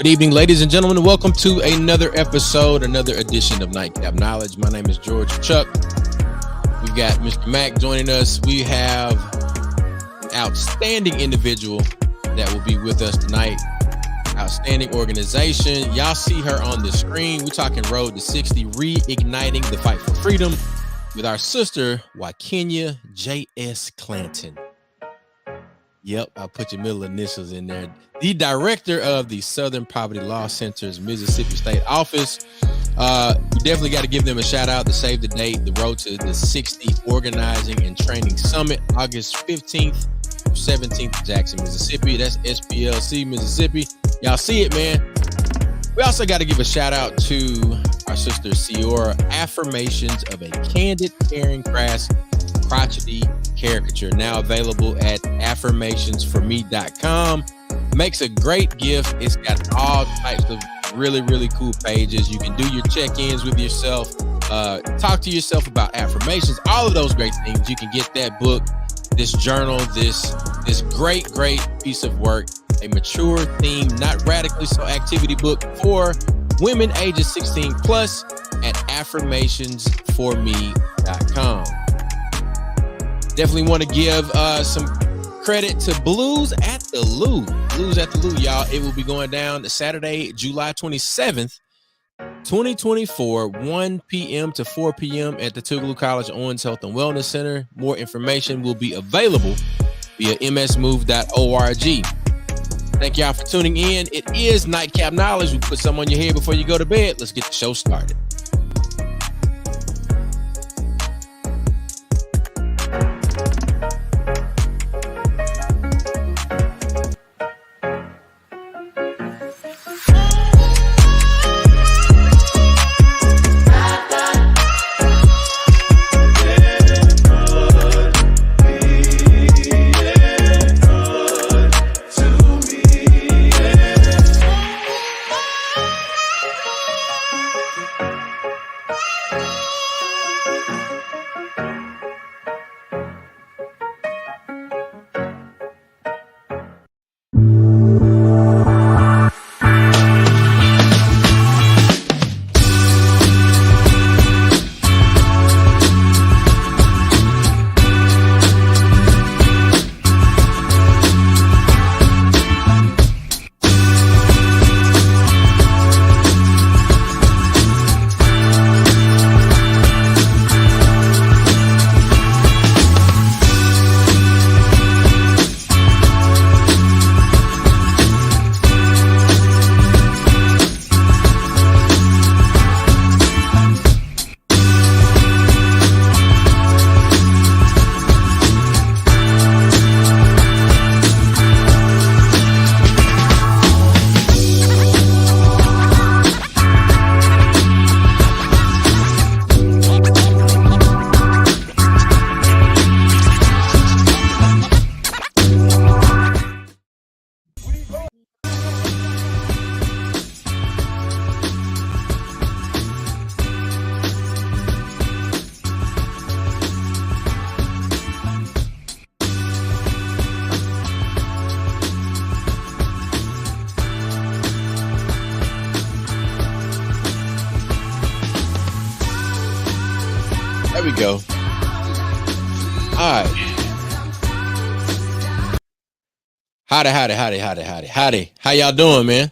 Good evening, ladies and gentlemen. Welcome to another episode, another edition of Nightcap Knowledge. My name is George Chuck. We've got Mr. Mac joining us. We have an outstanding individual that will be with us tonight. Outstanding organization. Y'all see her on the screen. We're talking Road to 60, Reigniting the Fight for Freedom with our sister, Waikinya J.S. Clanton. Yep, I'll put your middle initials in there. The director of the Southern Poverty Law Center's Mississippi State Office. We definitely got to give them a shout out to save the date. The Road to the 60 Organizing and Training Summit, August 15th through 17th in Jackson, Mississippi. That's SPLC, Mississippi. Y'all see it, man. We also got to give a shout out to our sister Ciora, Affirmations of a Candid, Caring, Crass, Crotchety Caricature, now available at affirmationsforme.com. Makes a great gift. It's got all types of really cool pages. You can do your check-ins with yourself, talk to yourself about affirmations, all of those great things. You can get that book, this journal, this great piece of work, a mature theme, not radically so activity book for women ages 16 plus at affirmationsforme.com. Definitely want to give some credit to Blues at the Lou. Blues at the Lou, y'all. It will be going down Saturday, July 27th, 2024, 1 p.m. to 4 p.m. at the Tougaloo College Owens Health and Wellness Center. More information will be available via msmove.org. Thank y'all for tuning in. It is Nightcap Knowledge. We put some on your head before you go to bed. Let's get the show started. We go. All right. Howdy. How y'all doing, man?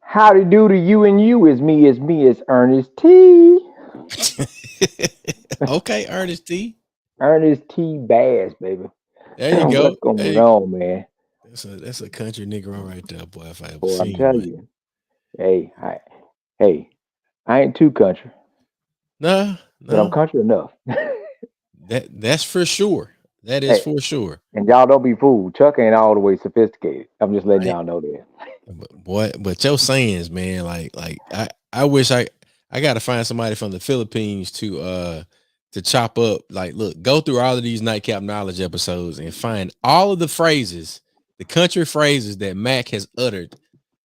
Howdy do to you and you. It's Ernest T. Okay, Ernest T. Ernest T. Bass, baby. There you go. What's going on, man? That's a country Negro right there, boy. If I ever Boy, seen I'm telling you. Hey, I ain't too country. No. But I'm country enough. That's for sure. That is for sure. And y'all don't be fooled. Chuck ain't all the way sophisticated. I'm just letting y'all know that. But your sayings, man, like I wish I got to find somebody from the Philippines to chop up. Like, look, go through all of these Nightcap Knowledge episodes and find all of the phrases, the country phrases that Mac has uttered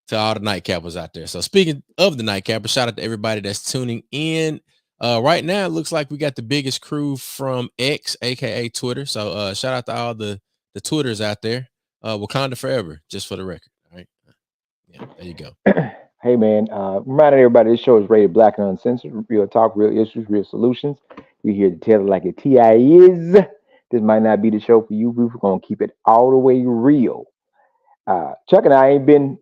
to all the nightcappers out there. So speaking of the nightcappers, shout out to everybody that's tuning in. Right now, it looks like we got the biggest crew from X, aka Twitter. So shout out to all the Twitters out there. Wakanda forever, just for the record. All right. Yeah, there you go. Hey man, reminding everybody this show is rated black and uncensored. Real talk, real issues, real solutions. We here to tell it like it TI is. This might not be the show for you. We're gonna keep it all the way real. Chuck and I ain't been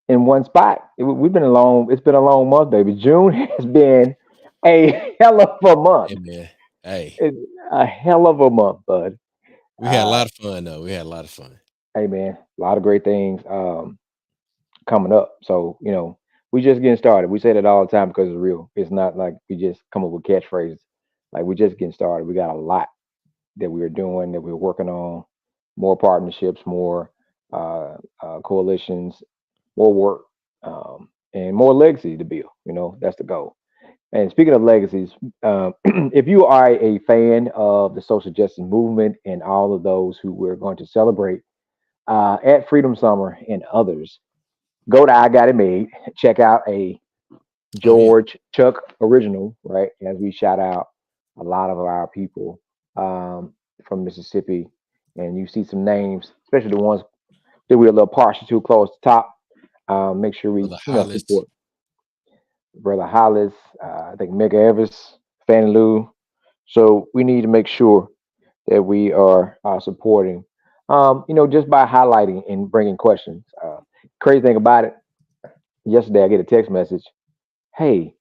in one spot. We've been alone. It's been a long month, baby. June has been a hell of a month. Hey man, hey, It's a hell of a month, bud. we had a Uh, lot of fun though. We had a lot of fun. hey man, a lot of great things coming up. So we just getting started. We say that all the time because it's real. It's not like we just come up with catchphrases. Like we're just getting started. We got a lot that we're doing, that we're working on, more partnerships, more coalitions, more work, and more legacy to build. That's the goal. And speaking of legacies, if you are a fan of the social justice movement and all of those who we're going to celebrate at Freedom Summer and others, go to I Got It Made. Check out a Oh yeah, George Chuck original, right? As we shout out a lot of our people from Mississippi, and you see some names, especially the ones that we're a little partial to, close to the top. Make sure we, Brother Hollis. support Brother Hollis. I think Mega Evers, Fannie Lou. So we need to make sure that we are supporting. Just by highlighting and bringing questions. Crazy thing about it, yesterday I get a text message. Hey,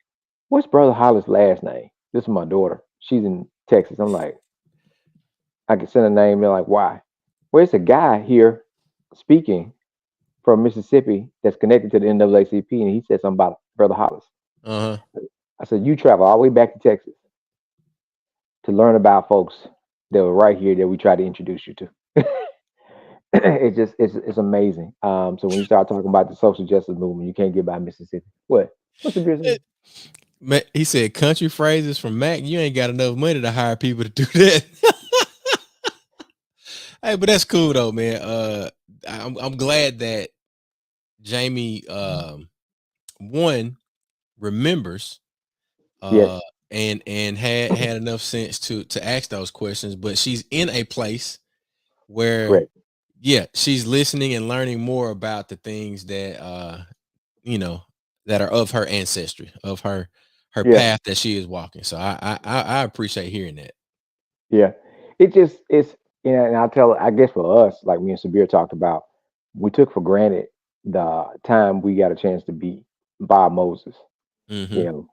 what's Brother Hollis' last name? This is my daughter. She's in Texas. I'm like, I can send a name. They're like, why? Well, it's a guy here speaking from Mississippi that's connected to the NAACP, and he said something about Brother Hollis. Uh huh. I said, you travel all the way back to Texas to learn about folks that were right here that we tried to introduce you to. It's amazing. So when you start talking about the social justice movement, you can't get by Mississippi. What? What's the business? He said country phrases from Mac. You ain't got enough money to hire people to do that. Hey, but that's cool though, man. I'm glad that Jamie one remembers Yes, uh and had enough sense to ask those questions, but she's in a place where correct. yeah, she's listening and learning more about the things that you know that are of her ancestry, of her Yeah, path that she is walking. So I appreciate hearing that. yeah. It's and I'll tell. I guess for us, like me and Sabir talked about, we took for granted the time we got a chance to be Bob Moses. You Mm-hmm. know,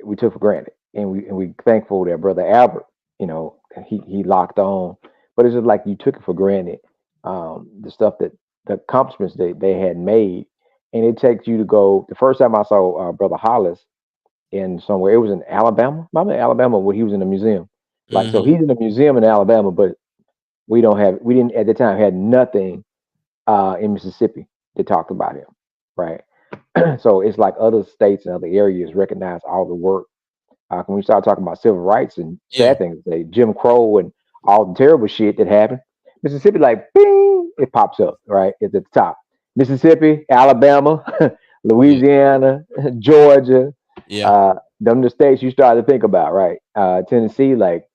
we took for granted, and we thankful that Brother Albert, he locked on. But it's just like you took it for granted, the stuff that the accomplishments they had made, and it takes you to go. The first time I saw Brother Hollis in somewhere, it was in Alabama. I'm in Alabama where he was in a museum. Like so, Mm-hmm. he's in a museum in Alabama, but we didn't at the time had nothing in Mississippi that talked about him, right? So it's like other states and other areas recognize all the work when we start talking about civil rights and Yeah. sad things, say Jim Crow and all the terrible shit that happened, Mississippi, like, bing, it pops up, right? It's at the top. Mississippi, Alabama, Yeah. Louisiana, Georgia, Yeah. uh, them the states you start to think about, right? Tennessee, like,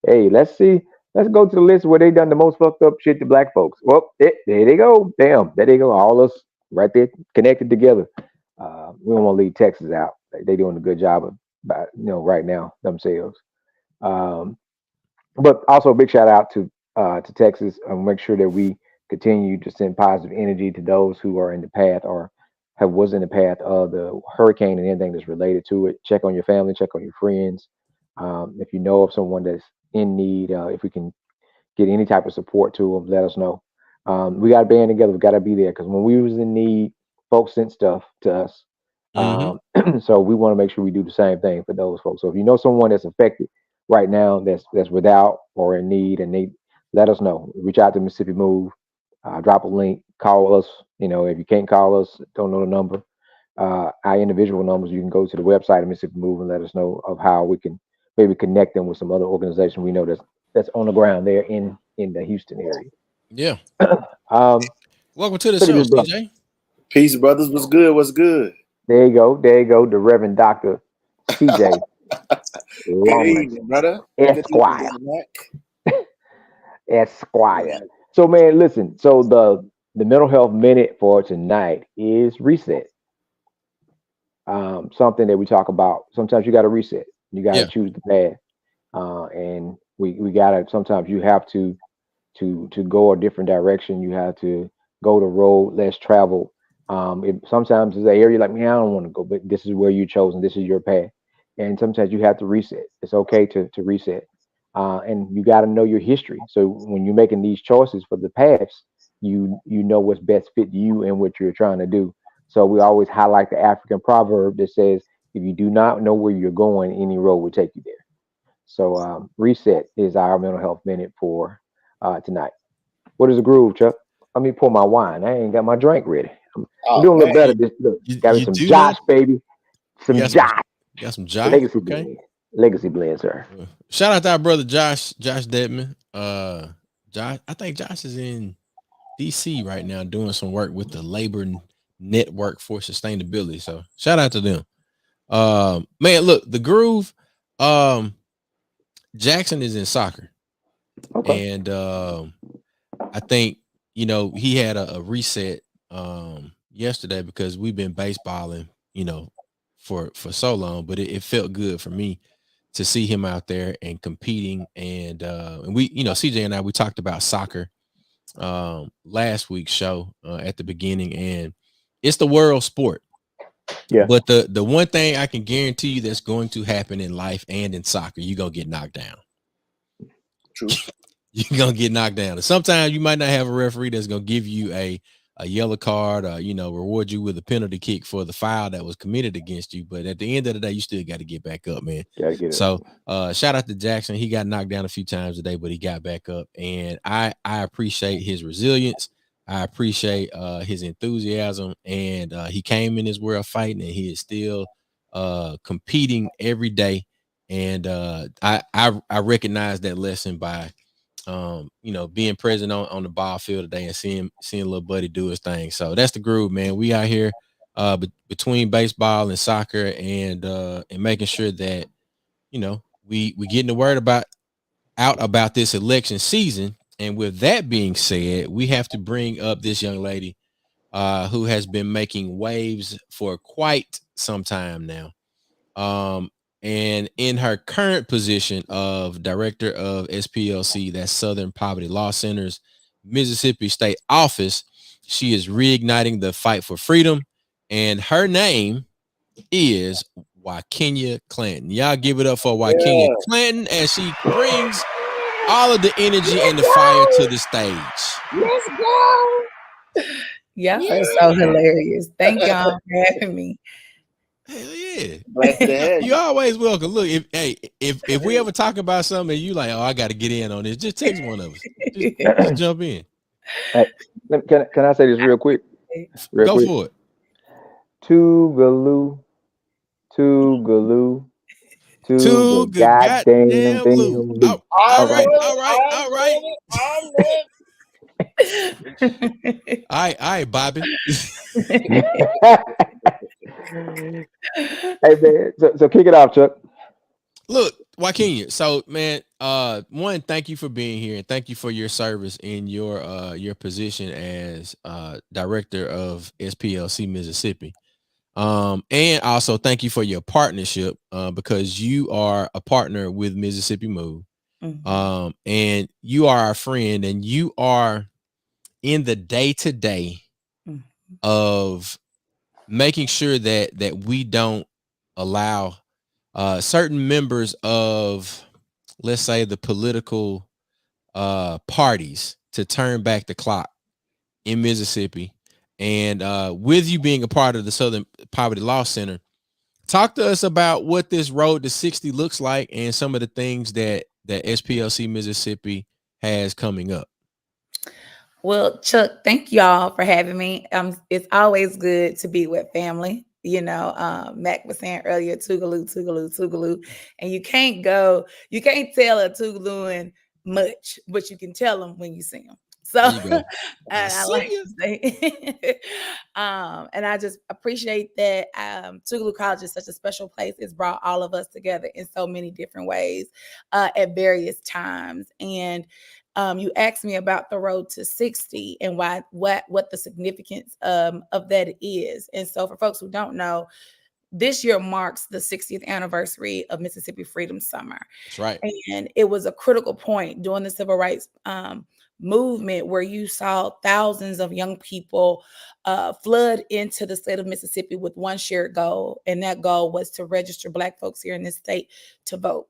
hey, let's go to the list where they done the most fucked up shit to black folks. Well, there they go. Damn, there they go. All us right there connected together. We don't want to leave Texas out. They doing a good job of right now themselves. Um, but also a big shout out to Texas and make sure that we continue to send positive energy to those who are in the path or have was in the path of the hurricane and anything that's related to it. Check on your family, check on your friends. If you know of someone that's in need, if we can get any type of support to them, let us know. We got to band together. We got to be there because when we was in need, folks sent stuff to us. Mm-hmm. So we want to make sure we do the same thing for those folks. So if you know someone that's affected right now, that's without or in need, and they let us know. Reach out to Mississippi Move, drop a link, call us. If you can't call us, don't know the number. Our individual numbers, you can go to the website of Mississippi Move and let us know of how we can maybe connect them with some other organization we know that's on the ground there in the Houston area. Yeah. Um, Welcome to the look at show, this brother. CJ. Peace, brothers. What's good? What's good? There you go. There you go. The Reverend Doctor CJ Good Lawrence evening, brother. Good evening, Esquire. Brother Mac. Esquire. So man, listen. So the mental health minute for tonight is reset. Something that we talk about. Sometimes you got to reset. You got to Yeah. choose the path, and we got to. Sometimes you have to go a different direction. You have to go the road less traveled. Sometimes it's an area like, man, I don't want to go, but this is where you chose and this is your path. And sometimes you have to reset. It's okay to reset, and you got to know your history. So when you're making these choices for the paths, you know what's best fit you and what you're trying to do. So we always highlight the African proverb that says, "If you do not know where you're going, any road will take you there." So reset is our mental health minute for tonight. What is the groove, Chuck? Let me pour my wine. I ain't got my drink ready. I'm Oh doing a little man. better. This look, got me You some do Josh, know baby. you Some Josh. got some Josh. Legacy Okay. blend. Legacy blend, sir. Shout out to our brother Josh Dedman. Josh, I think Josh is in DC right now doing some work with the Labor Network for Sustainability. So shout out to them. Man, look, the groove. Jackson is in soccer, Okay. and I think he had a reset yesterday because we've been baseballing, for so long, but it felt good for me to see him out there and competing. And we, CJ and I, we talked about soccer last week's show at the beginning, and it's the world sport. Yeah. But the one thing I can guarantee you that's going to happen in life and in soccer, you're gonna get knocked down. True. You're gonna get knocked down. And sometimes you might not have a referee that's gonna give you a yellow card or reward you with a penalty kick for the foul that was committed against you. But at the end of the day, you still got to get back up, man. Gotta get it. So shout out to Jackson. He got knocked down a few times today, but he got back up. And I appreciate his resilience. I appreciate his enthusiasm. And he came in this world fighting, and he is still competing every day. And I recognize that lesson by being present on the ball field today and seeing little buddy do his thing. So that's the groove, man. We out here between baseball and soccer and making sure that we getting the word out about this election season. And with that being said, we have to bring up this young lady who has been making waves for quite some time now. And in her current position of director of SPLC, that's Southern Poverty Law Center's Mississippi State Office, she is reigniting the fight for freedom. And her name is Waikinya Clanton. Y'all give it up for Waikinya Yeah. Clanton as she brings all of the energy and the fire to the stage. Let's go. Y'all are so hilarious. Thank y'all for having me. Hell yeah. Glad to have You you. always welcome. Look, if we ever talk about something and you like, oh, I got to get in on this, just text one of us. Just jump in. Hey, can I say this real quick? Real Go quick. for it. Toogaloo, toogaloo, Too the good goddamn goddamn thing. Lou. All I'm right, ready. all right, I'm all right. ready. I'm ready. All right, Bobby. Hey man, so kick it off, Chuck. Look, Waikinya. So, man, one, thank you for being here and thank you for your service in your position as director of SPLC Mississippi. And also thank you for your partnership because you are a partner with Mississippi Move. Mhm. And you are our friend, and you are in the day-to-day Mhm. of making sure that we don't allow certain members of, let's say, the political parties to turn back the clock in Mississippi. And with you being a part of the Southern Poverty Law Center, talk to us about what this road to 60 looks like and some of the things that SPLC Mississippi has coming up. Well, Chuck, thank y'all for having me. It's always good to be with family. Mac was saying earlier, Toogaloo, Toogaloo, Toogaloo. And you can't tell a Toogalooing much, but you can tell them when you see them. So There you go. I like to say, and I just appreciate that Toogaloo College is such a special place. It's brought all of us together in so many different ways at various times. And you asked me about the road to 60 and what the significance of that is. And so for folks who don't know, this year marks the 60th anniversary of Mississippi Freedom Summer. That's right. And it was a critical point during the civil rights movement where you saw thousands of young people flood into the state of Mississippi with one shared goal. And that goal was to register Black folks here in this state to vote.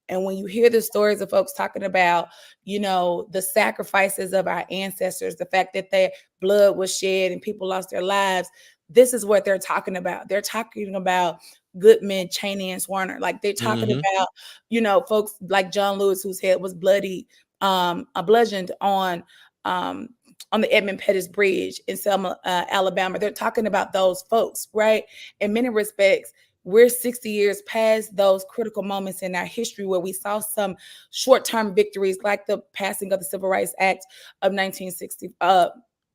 And when you hear the stories of folks talking about, the sacrifices of our ancestors, the fact that their blood was shed and people lost their lives, this is what they're talking about. They're talking about Goodman, Cheney, and Warner. Like they're talking about, folks like John Lewis, whose head was bloody, bludgeoned on the Edmund Pettus Bridge in Selma, Alabama. They're talking about those folks, right? In many respects, we're 60 years past those critical moments in our history where we saw some short-term victories like the passing of the Civil Rights Act of 1960,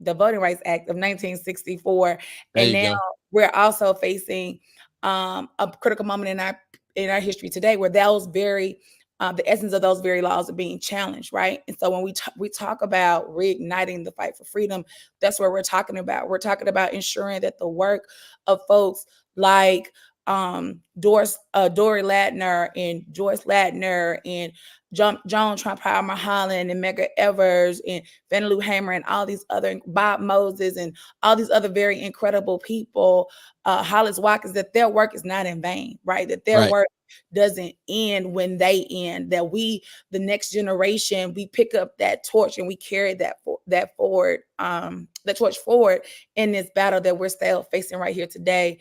the Voting Rights Act of 1964. And now we're also facing a critical moment in our history today where those very the essence of those very laws are being challenged, right? And so when we talk about reigniting the fight for freedom, that's what we're talking about. We're talking about ensuring that the work of folks like Dory Ladner and Joyce Ladner and Joan Trump-Palmer Holland and Medgar Evers and Fannie Lou Hamer and all these other, Bob Moses and all these other very incredible people, Hollis Watkins, that their work is not in vain, right? That their work doesn't end when they end, that we, the next generation, we pick up that torch and we carry that forward, the torch forward in this battle that we're still facing right here today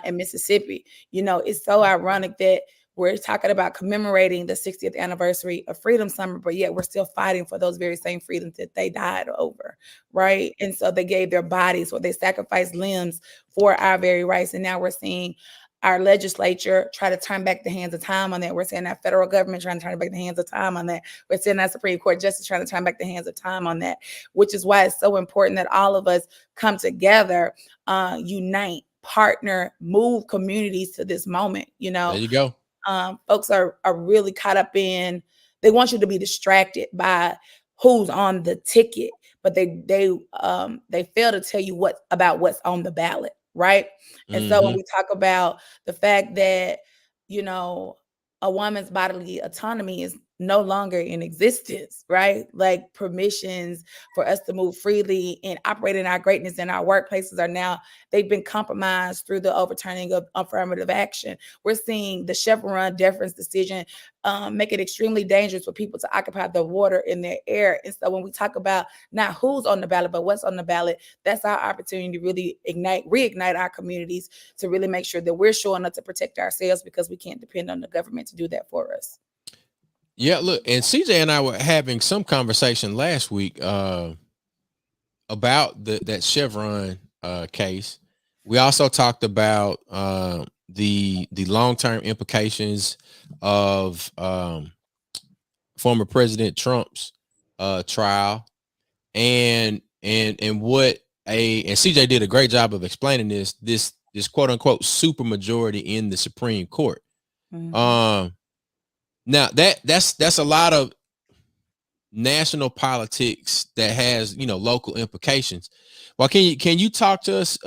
in Mississippi. It's so ironic that we're talking about commemorating the 60th anniversary of Freedom Summer, but yet we're still fighting for those very same freedoms that they died over, right? And so they gave their bodies or they sacrificed limbs for our very rights. And now we're seeing our legislature try to turn back the hands of time on that. We're seeing our federal government trying to turn back the hands of time on that. We're seeing our Supreme Court justice trying to turn back the hands of time on that, which is why it's so important that all of us come together, unite, partner, move communities to this moment. There you go. Folks are really caught up in, they want you to be distracted by who's on the ticket, but they fail to tell you what's on the ballot, right? And so when we talk about the fact that, a woman's bodily autonomy is no longer in existence, right? Like permissions for us to move freely and operate in our greatness in our workplaces they've been compromised through the overturning of affirmative action. We're seeing the Chevron deference decision make it extremely dangerous for people to occupy the water in their air. And so when we talk about not who's on the ballot, but what's on the ballot, that's our opportunity to really reignite our communities, to really make sure that we're showing up to protect ourselves, because we can't depend on the government to do that for us. Yeah, look, and CJ and I were having some conversation last week about that Chevron case. We also talked about the long-term implications of former President Trump's trial, and what and CJ did a great job of explaining this quote unquote super majority in the Supreme Court. Now that's a lot of national politics that has local implications. Well, can you talk to us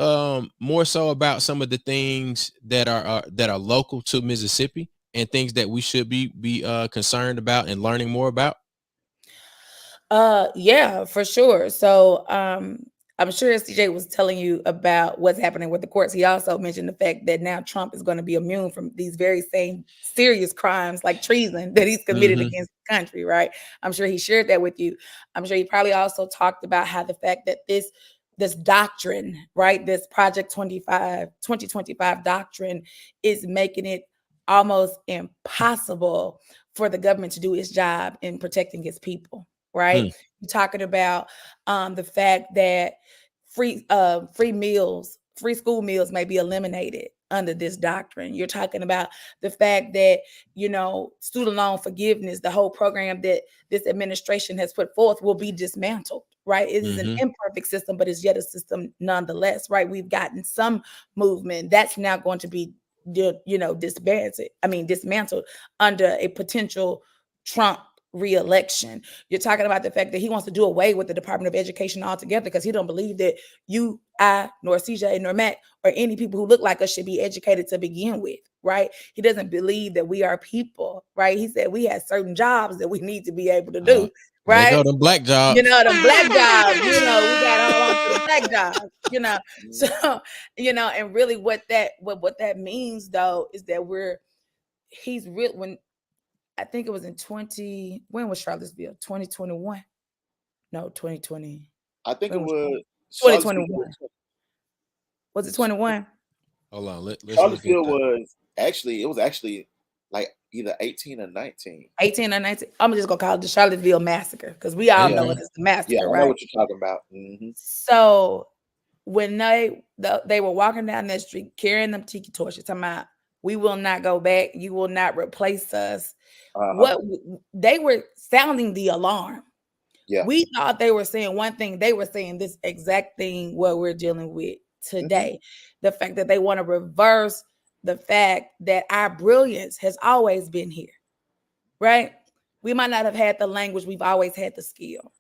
more so about some of the things that are local to Mississippi and things that we should be concerned about and learning more about? Yeah, for sure. So I'm sure CJ was telling you about what's happening with the courts. He also mentioned the fact that now Trump is going to be immune from these very same serious crimes like treason that he's committed against the country, right? I'm sure he shared that with you. I'm sure he probably also talked about how the fact that this doctrine, right, this Project 2025 doctrine is making it almost impossible for the government to do its job in protecting its people, right? You're talking about the fact that free school meals may be eliminated under this doctrine. You're talking about the fact that, student loan forgiveness, the whole program that this administration has put forth, will be dismantled, right? It is an imperfect system, but it's yet a system nonetheless, right? We've gotten some movement that's now going to be, dismantled under a potential Trump re-election. You're talking about the fact that he wants to do away with the Department of Education altogether because he don't believe that you, I, nor CJ, nor Matt, or any people who look like us should be educated to begin with, right? He doesn't believe that we are people, right? He said we have certain jobs that we need to be able to do, There right? go them black jobs. You know, the black jobs, you know, we got to hold on to the black jobs, you know. So, you know, and really what that means though is that he's real when I think it was in when was Charlottesville? 2021. No, 2020. I think it was 2021. Was it 21? Hold on, let's look at Charlottesville that. was actually like either 18 or 19. 18 or 19. I'm just gonna call it the Charlottesville massacre because we all know it as the massacre, Yeah, I right? know what you're talking about. Mm-hmm. So when they were walking down that street carrying them tiki torches, talking about we will not go back, you will not replace us. What they were sounding the alarm. Yeah. We thought they were saying one thing, they were saying this exact thing what we're dealing with today. The fact that they want to reverse the fact that our brilliance has always been here, right? We might not have had the language, we've always had the skill.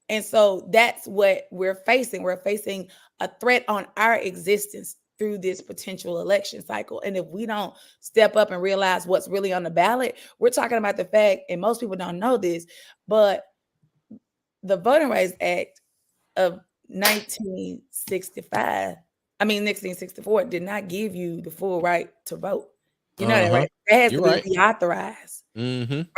And so that's what we're facing. We're facing a threat on our existence through this potential election cycle. And if we don't step up and realize what's really on the ballot, we're talking about the fact, and most people don't know this, but the Voting Rights Act of 1964 did not give you the full right to vote. You know that, right? That has to be reauthorized,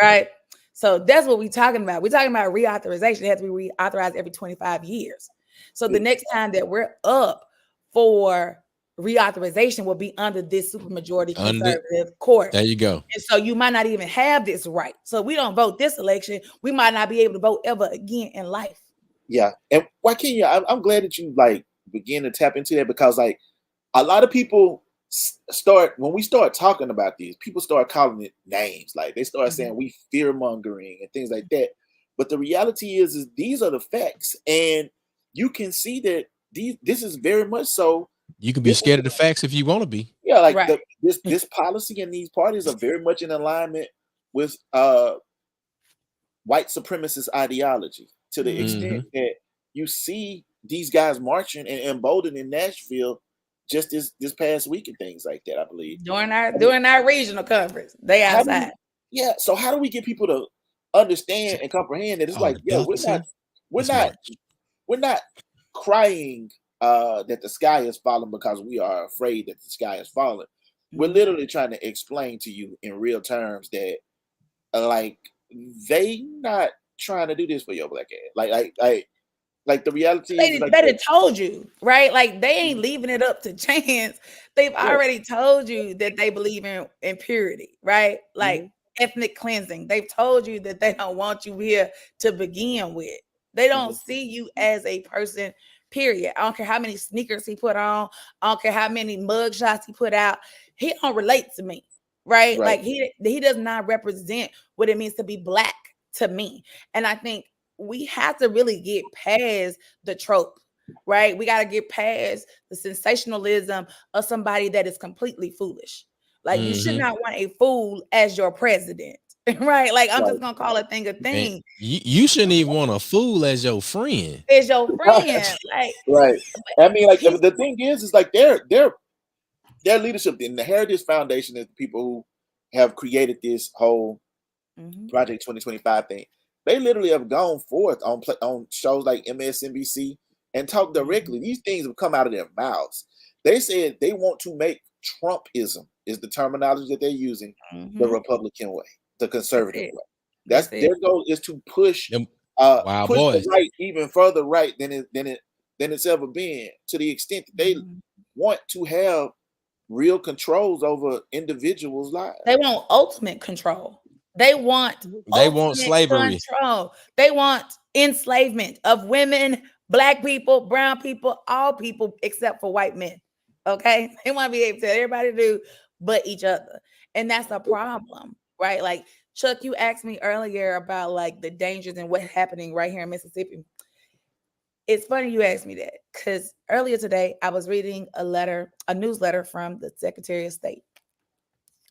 right? So that's what we're talking about. We're talking about reauthorization. It has to be reauthorized every 25 years. So the next time that we're up for reauthorization will be under this supermajority conservative court. There you go. And so you might not even have this right. So we don't vote this election, we might not be able to vote ever again in life. Yeah. And Waikinya, I'm glad that you like begin to tap into that because like a lot of people when we start talking about these, people start calling it names. Like they start saying we fear mongering and things like that. But the reality is these are the facts. And you can see that this is very much so. You can be scared of the facts if you want to be. Yeah, like this policy and these parties are very much in alignment with white supremacist ideology to the extent that you see these guys marching and emboldened in Nashville just this past week and things like that, I believe. During our regional conference. They outside. So how do we get people to understand and comprehend that it's like, yeah, we're not crying that the sky is falling because we are afraid that the sky is falling. We're literally trying to explain to you in real terms that like they not trying to do this for your black ass. Like the reality is they told you, right? Like they ain't leaving it up to chance. They've already told you that they believe in purity, right? Like ethnic cleansing. They've told you that they don't want you here to begin with. They don't see you as a person, period. I don't care how many sneakers he put on. I don't care how many mug shots he put out. He don't relate to me, right? Like he does not represent what it means to be black to me. And I think we have to really get past the trope, right? We got to get past the sensationalism of somebody that is completely foolish. Like you should not want a fool as your president, right? Like I'm just gonna call a thing a thing. Man, you shouldn't even want a fool as your friend. As your friend, like right. I mean, like the thing is like their leadership in the Heritage Foundation is the people who have created this whole Project 2025 thing. They literally have gone forth on shows like MSNBC and talked directly. These things have come out of their mouths. They said they want to make Trumpism is the terminology that they're using the Republican way, the conservative way. That's their goal is to push push the right even further right than it's ever been, to the extent that they want to have real controls over individuals' lives. They want ultimate control. They want slavery. Control. They want enslavement of women, black people, brown people, all people except for white men. Okay, they want to be able to tell everybody to do but each other, and that's a problem, right? Like Chuck, you asked me earlier about like the dangers and what's happening right here in Mississippi. It's funny you asked me that because earlier today I was reading a newsletter from the Secretary of State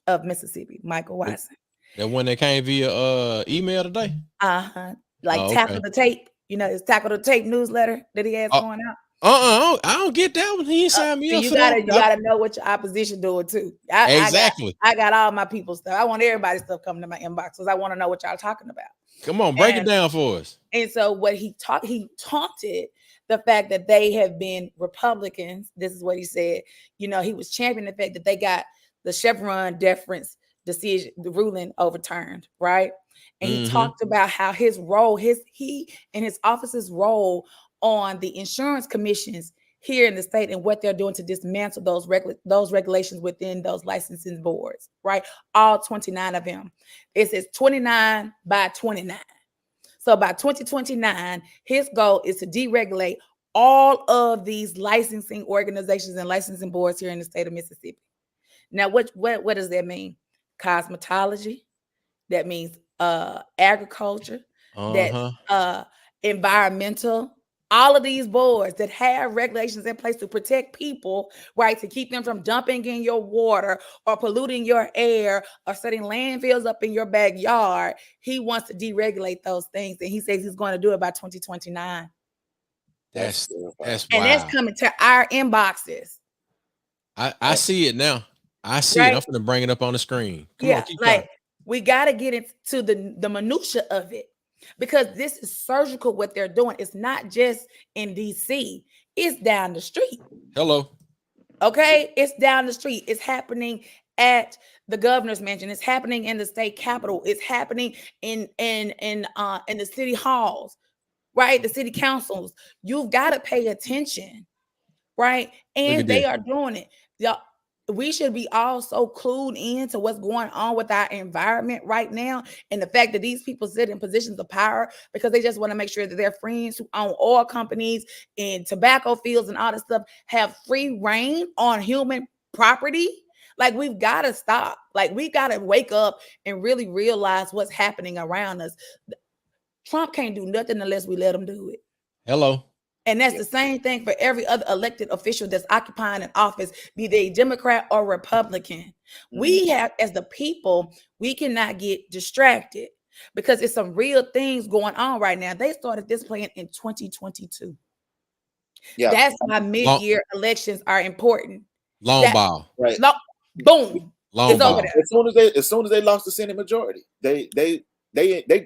of Mississippi, Michael Watson. That one that came via email today? Like Tackle the Tape. You know, it's Tackle the Tape newsletter that he has going out. I don't get that one. He signed me up you for that. You gotta know what your opposition doing too. Exactly. I got all my people's stuff. I want everybody's stuff coming to my inbox because I want to know what y'all talking about. Come on, break it down for us. And so what he taunted the fact that they have been Republicans. This is what he said. You know, he was championing the fact that they got the Chevron deference decision, the ruling overturned, right? And he talked about how his role, he and his office's role on the insurance commissions here in the state and what they're doing to dismantle those regulations within those licensing boards, right? All 29 of them. It says 29 by 29. So by 2029, his goal is to deregulate all of these licensing organizations and licensing boards here in the state of Mississippi. Now, what does that mean? Cosmetology. That means agriculture. That's environmental. All of these boards that have regulations in place to protect people, right, to keep them from dumping in your water or polluting your air or setting landfills up in your backyard. He wants to deregulate those things, and he says he's going to do it by 2029. That's wild. That's coming to our inboxes. I see it now. I see it. I'm going to bring it up on the screen. Come on, keep like we got to get into the minutia of it. Because this is surgical what they're doing. It's not just in DC. It's down the street. Hello. Okay? It's down the street. It's happening at the governor's mansion. It's happening in the state capitol. It's happening in the city halls, right? The city councils. You've got to pay attention, right? And they are doing it. We should be all so clued in to what's going on with our environment right now. And the fact that these people sit in positions of power because they just want to make sure that their friends who own oil companies and tobacco fields and all this stuff have free reign on human property. Like, we've got to stop. Like, we got to wake up and really realize what's happening around us. Trump can't do nothing unless we let him do it. Hello. And that's the same thing for every other elected official that's occupying an office, be they Democrat or Republican. We have, as the people, we cannot get distracted because it's some real things going on right now. They started this plan in 2022. Yeah, that's why mid-year elections are important. Long ball, right? Boom, long ball. As soon as they lost the Senate majority, they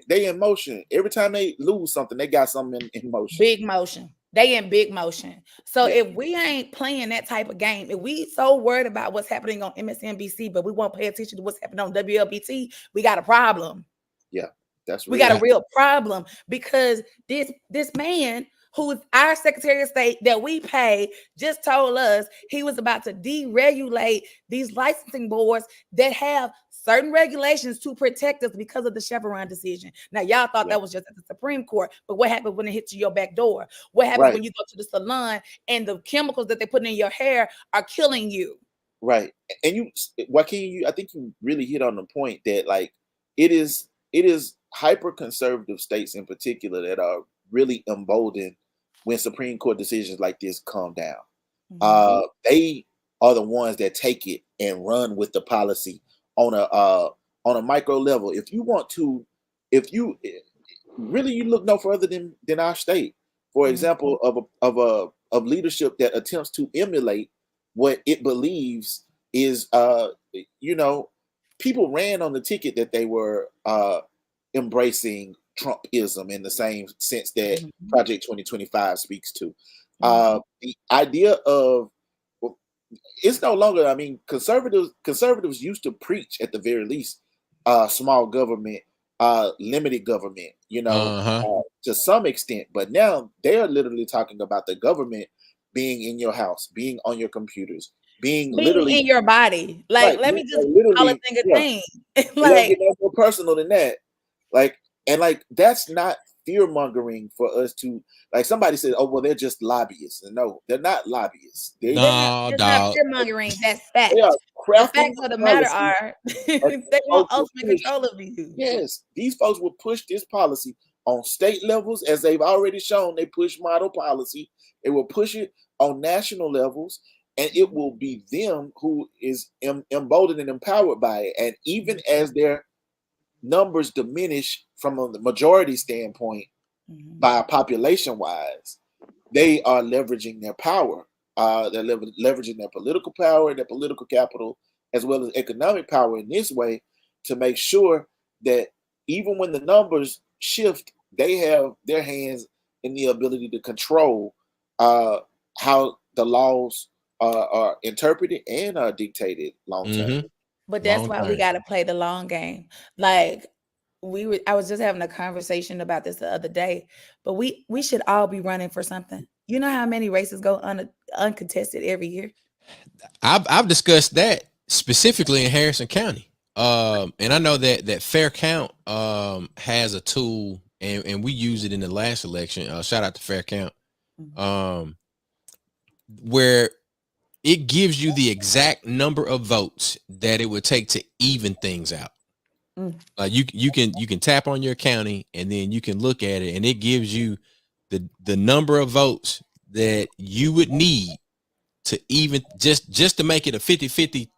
in motion. Every time they lose something, they got something in motion. Big motion. They in big motion. So if we ain't playing that type of game, if we so worried about what's happening on MSNBC, but we won't pay attention to what's happening on WLBT, we got a problem. Yeah, that's we got a real problem because this man who is our Secretary of State that we pay just told us he was about to deregulate these licensing boards that have certain regulations to protect us because of the Chevron decision. Now, y'all thought that was just at the Supreme Court, but what happened when it hits your back door? What happens when you go to the salon and the chemicals that they put in your hair are killing you? Right. And Waikinya, I think you really hit on the point that, like, it is hyper conservative states in particular that are really emboldened when Supreme Court decisions like this come down. They are the ones that take it and run with the policy on a micro level. If you look no further than our state, for example, of leadership that attempts to emulate what it believes is, people ran on the ticket that they were embracing Trumpism in the same sense that Project 2025 speaks to. The idea of, it's no longer, I mean, conservatives used to preach at the very least small government, limited government, to some extent, but now they are literally talking about the government being in your house, being on your computers, being literally in your body. Like, let me just call a thing a thing. Like, more personal than that. Like, that's not fear mongering for us to, like, somebody said, oh, well, they're just lobbyists. And no, they're not lobbyists. They're not fear mongering. That's fact. They are the facts of the matter are they want ultimate control of you. Yes, these folks will push this policy on state levels, as they've already shown. They push model policy. They will push it on national levels, and it will be them who is emboldened and empowered by it. And even as they're numbers diminish from the majority standpoint by population wise, they are leveraging their power. They're leveraging their political power, their political capital, as well as economic power in this way to make sure that even when the numbers shift, they have their hands in the ability to control how the laws are interpreted and are dictated long term. But that's why we got to play the long game. Like I was just having a conversation about this the other day, but we should all be running for something. You know how many races go uncontested every year? I've discussed that specifically in Harrison County. And I know that Fair Count has a tool, and we used it in the last election. Shout out to Fair Count. Where it gives you the exact number of votes that it would take to even things out. You can tap on your county, and then you can look at it, and it gives you the number of votes that you would need to even just to make it a 50-50,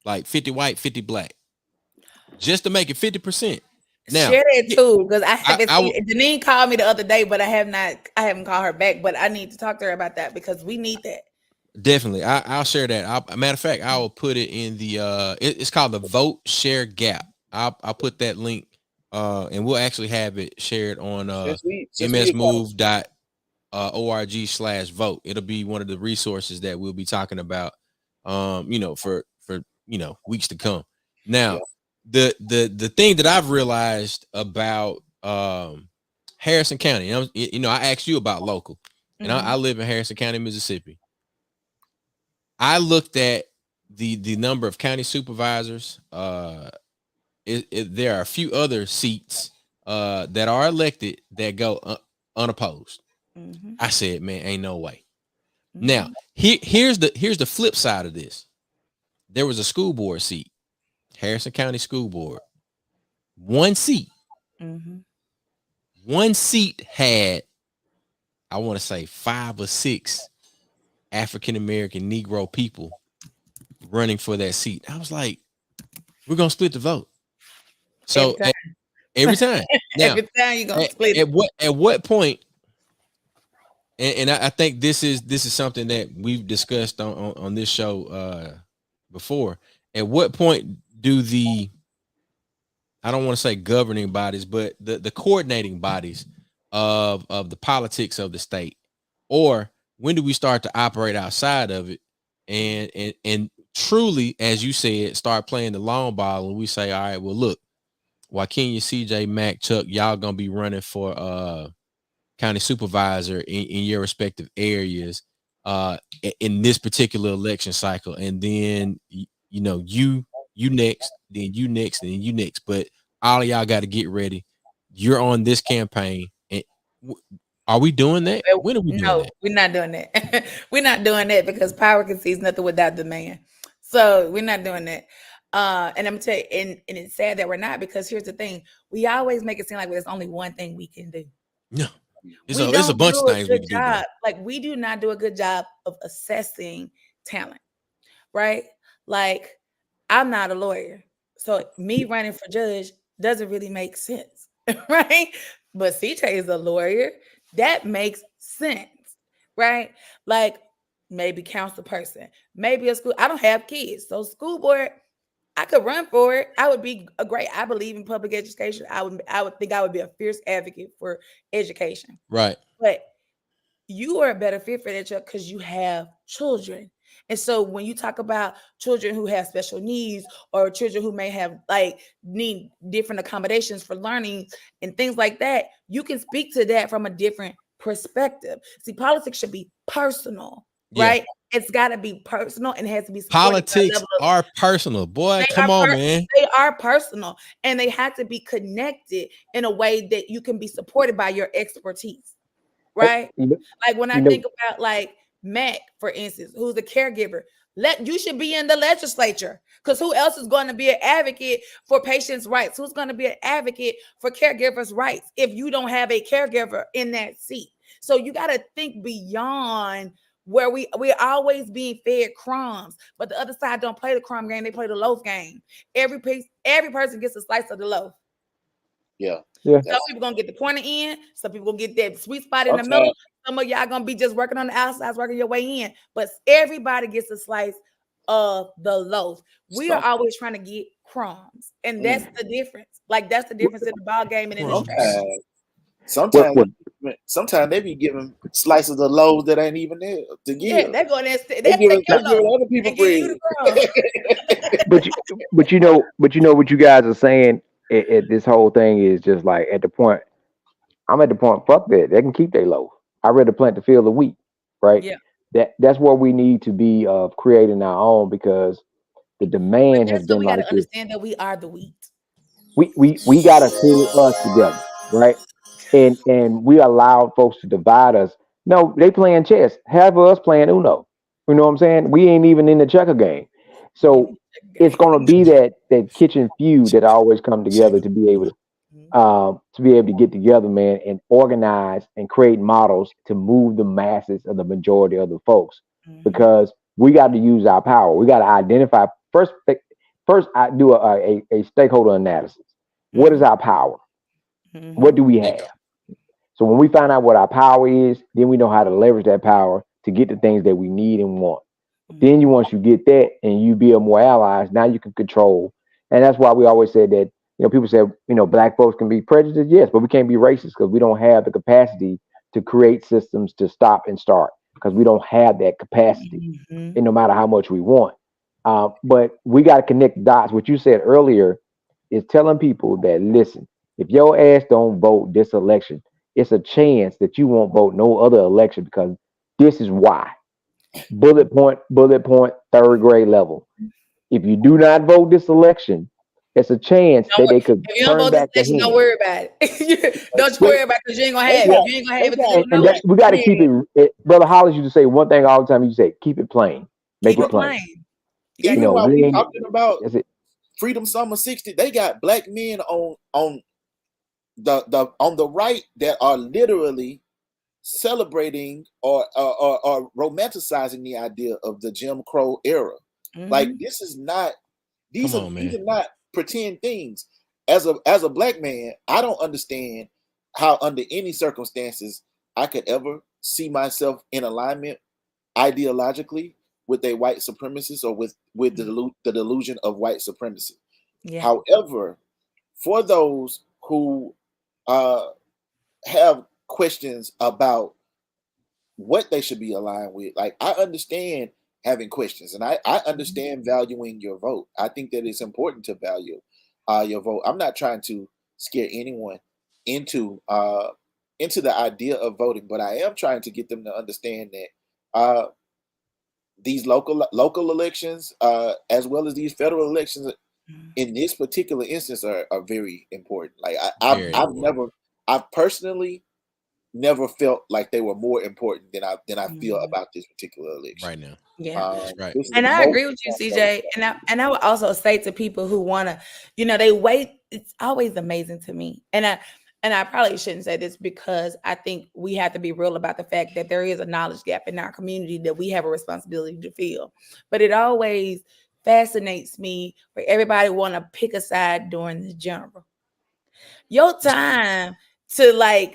like 50 white, 50 black, just to make it 50%. Now, share it too, because I haven't seen Janine called me the other day, but I haven't called her back, but I need to talk to her about that because we need that. Definitely. I'll share that. Matter of fact, I will put it in the it's called the Vote Share Gap. I'll put that link and we'll actually have it shared on msmove.org/vote. It'll be one of the resources that we'll be talking about for weeks to come. Now, the thing that I've realized about Harrison County, I asked you about local, and I live in Harrison County, Mississippi. I looked at the number of county supervisors. There are a few other seats that are elected that go unopposed. I said, man, ain't no way. Now, here's the flip side of this. There was a school board seat, Harrison County School Board. One seat had, I want to say, 5 or 6 African-American Negro people running for that seat. I was like, we're going to split the vote. So every time. Now, every time you're going to split it. At what point, and I think this is something that we've discussed on this show before. At what point do I don't want to say governing bodies, but the coordinating bodies of the politics of the state, or when do we start to operate outside of it and truly, as you said, start playing the long ball, and we say, all right, well, look, Waikinya, CJ, Mac, Chuck, y'all gonna be running for county supervisor in your respective areas in this particular election cycle, and then you next, then you next, and then you next. But all of y'all got to get ready. You're on this campaign. And are we doing that? When are we doing that? No, we're not doing that. We're not doing that because power concedes nothing without demand. So we're not doing that. And I'm gonna tell you, and it's sad that we're not, because here's the thing: we always make it seem like there's only one thing we can do. No, there's a bunch of things we can do. Like, we do not do a good job of assessing talent, right? Like, I'm not a lawyer, so me running for judge doesn't really make sense, right? But CJ is a lawyer. That makes sense, right? Like, maybe council person, maybe a school. I don't have kids, so school board, I could run for it. I would be a great. I believe in public education. I would think I would be a fierce advocate for education. Right. But you are a better fit for that, because you have children. And so when you talk about children who have special needs, or children who may have need different accommodations for learning and things like that, you can speak to that from a different perspective. See, politics should be personal, right? It's got to be personal, and it has to be. Politics are personal, boy. Come on, man. They are personal, and they have to be connected in a way that you can be supported by your expertise, right? Like, when I think about Mac, for instance, who's a caregiver, you should be in the legislature, because who else is going to be an advocate for patients' rights? Who's going to be an advocate for caregivers' rights if you don't have a caregiver in that seat? So you got to think beyond where we're always being fed crumbs, but the other side don't play the crumb game, they play the loaf game. Every person gets a slice of the loaf. Yeah. Some people gonna get the pointer in, some people gonna get that sweet spot in the middle. Some of y'all gonna be just working on the outsides, working your way in, but everybody gets a slice of the loaf. We are always trying to get crumbs, and that's the difference. Like that's the difference in the ball game and in the strategy. Sometimes they be giving slices of loaves that ain't even there to give. Yeah, they go there. They give other people bread. But you know what you guys are saying. This whole thing is just like at the point. I'm at the point. Fuck that. They can keep their loaf. I rather plant the field of wheat. Right. Yeah. That's where we need to be of creating our own, because the demand has been we like got to understand that we are the wheat. We got to pull us together, right? And we allowed folks to divide us. No, they playing chess. Have us playing Uno. You know what I'm saying? We ain't even in the checker game. So it's gonna be that kitchen feud that always come together to be able to get together, man, and organize and create models to move the masses of the majority of the folks. Because we got to use our power. We got to identify first. I do a stakeholder analysis. What is our power? What do we have? So when we find out what our power is, then we know how to leverage that power to get the things that we need and want. Then once you get that and you build more allies, now you can control. And that's why we always said that, people say, black folks can be prejudiced. Yes, but we can't be racist because we don't have the capacity to create systems to stop and start, because we don't have that capacity, and no matter how much we want. But we got to connect dots. What you said earlier is telling people that, listen, if your ass don't vote this election, it's a chance that you won't vote no other election, because this is why. Bullet point, third grade level. If you do not vote this election, it's a chance that they could turn back the hand. Don't worry about it. Don't worry about it, because you ain't gonna have it. You ain't gonna have it. And we got to keep it. Brother Hollis used to say one thing all the time. You say, keep it plain, make it plain. Even while we talking about Freedom Summer 60, they got black men on the right that are literally celebrating or romanticizing the idea of the Jim Crow era. Like this is not. These are not pretend things. As a black man, I don't understand how under any circumstances I could ever see myself in alignment ideologically with a white supremacist or with the delusion of white supremacy. Yeah. However, for those who have questions about what they should be aligned with, like I understand having questions, and I understand valuing your vote. I think that it's important to value your vote. I'm not trying to scare anyone into the idea of voting, but I am trying to get them to understand that these local elections, as well as these federal elections, in this particular instance, are very important. Like I've personally never felt like they were more important than I feel about this particular election right now. Yeah, right. And I agree with you, CJ. And I would also say to people who want to, they wait. It's always amazing to me. And I probably shouldn't say this, because I think we have to be real about the fact that there is a knowledge gap in our community that we have a responsibility to fill. But it always fascinates me where everybody want to pick a side during the general. Your time to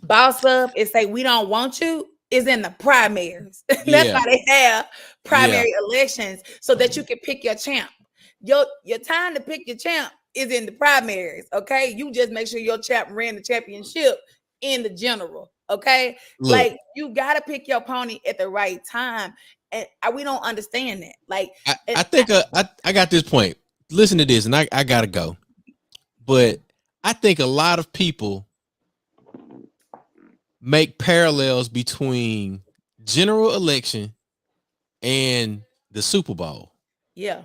boss up and say we don't want you is in the primaries. That's why they have primary elections, so that you can pick your champ. Your time to pick your champ is in the primaries. Okay, you just make sure your champ ran the championship in the general. Okay, look, you gotta pick your pony at the right time, and we don't understand that. I think I got this point. Listen to this, and I gotta go. But I think a lot of people make parallels between general election and the Super Bowl. Yeah.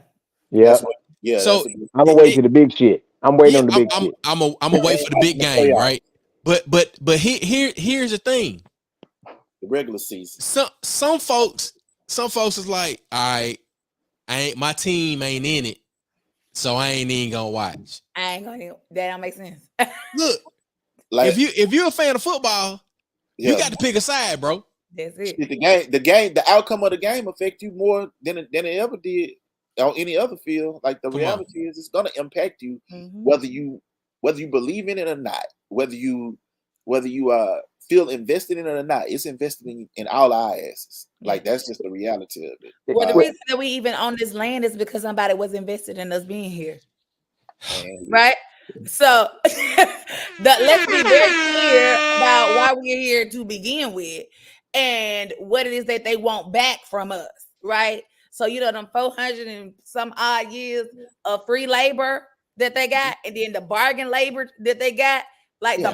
So I'm gonna wait for the big shit. I'm waiting on the big shit. I'm gonna wait for the big game, right? But here's the thing. The regular season. Some folks is like, all right, my team ain't in it, so I ain't even gonna watch. That don't make sense. Look, if you're a fan of football, you got to pick a side, bro. That's it. The outcome of the game affect you more than it ever did on any other field. Like the reality is, it's gonna impact you whether you believe in it or not, whether you feel invested in it or not. It's invested in all our asses. Like that's just the reality of it. Well, the reason that we even on this land is because somebody was invested in us being here, right? So let's be very clear about why we're here to begin with and what it is that they want back from us, right? So them 400 and some odd years of free labor that they got, and then the bargain labor that they got, like the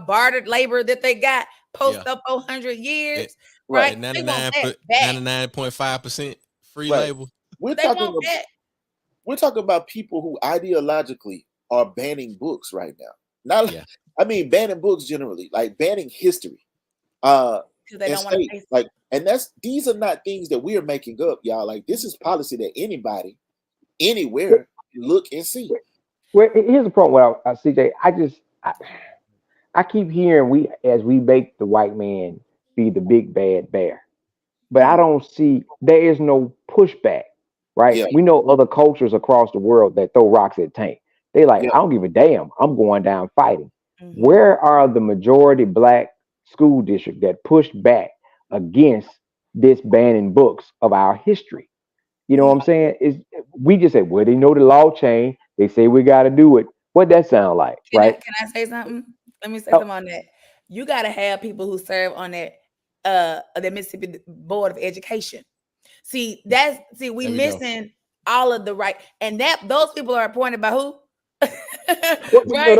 bartered labor that they got post up 400 years, right? 99.5% free labor. We're talking about people who ideologically are banning books right now. I mean banning books generally, like banning history. Because they don't want to face like, and these are not things that we are making up, y'all. Like this is policy that anybody, anywhere, can look and see. Well, here's the problem with CJ. I keep hearing as we make the white man be the big bad bear, but I don't see there is no pushback. Right? Yeah. We know other cultures across the world that throw rocks at tank. They like, I don't give a damn. I'm going down fighting. Where are the majority black school districts that pushed back against this banning books of our history? You know what I'm saying? We just say, well, they know the law changed. They say we got to do it. What that sound like, right? Can I say something? Let me say something on that. You got to have people who serve on that the Mississippi Board of Education. We missing all of the right, and those people are appointed by who? Right?